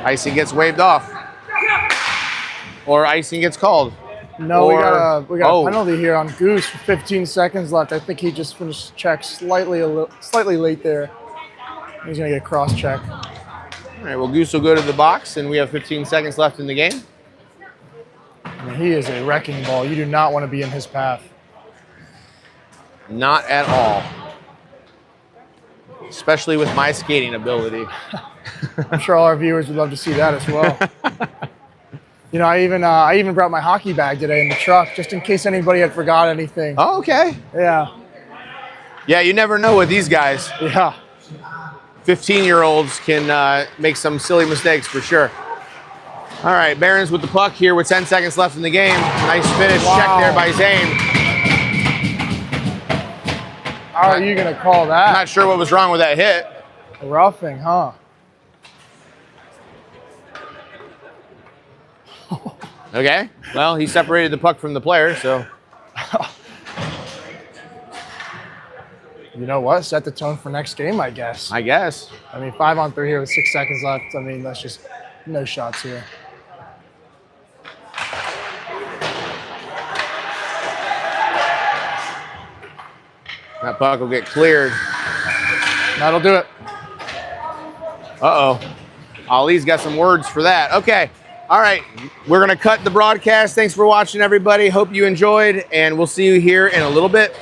Speaker 2: Icing gets waved off. Or icing gets called.
Speaker 1: No, we got a penalty here on Goose with 15 seconds left. I think he just finished check slightly late there. He's gonna get a cross check.
Speaker 2: All right, well, Goose will go to the box, and we have 15 seconds left in the game.
Speaker 1: He is a wrecking ball. You do not want to be in his path.
Speaker 2: Not at all. especially with my skating ability.
Speaker 1: I'm sure all our viewers would love to see that as well. You know, I even brought my hockey bag today in the truck just in case anybody had forgot anything.
Speaker 2: Oh, okay.
Speaker 1: Yeah.
Speaker 2: Yeah, you never know with these guys.
Speaker 1: Yeah.
Speaker 2: 15-year-olds can make some silly mistakes for sure. All right, Barons with the puck here with 10 seconds left in the game. Nice finish check there by Zane.
Speaker 1: How are you going to call that?
Speaker 2: Not sure what was wrong with that hit.
Speaker 1: Roughing, huh?
Speaker 2: Okay, well, he separated the puck from the player, so.
Speaker 1: You know what? Set the tone for next game, I guess.
Speaker 2: I guess.
Speaker 1: I mean, 5-on-3 here with 6 seconds left. I mean, that's just no shots here.
Speaker 2: That puck will get cleared.
Speaker 1: That'll do it.
Speaker 2: Uh-oh. Ali's got some words for that. Okay. All right, we're going to cut the broadcast. Thanks for watching, everybody. Hope you enjoyed, and we'll see you here in a little bit.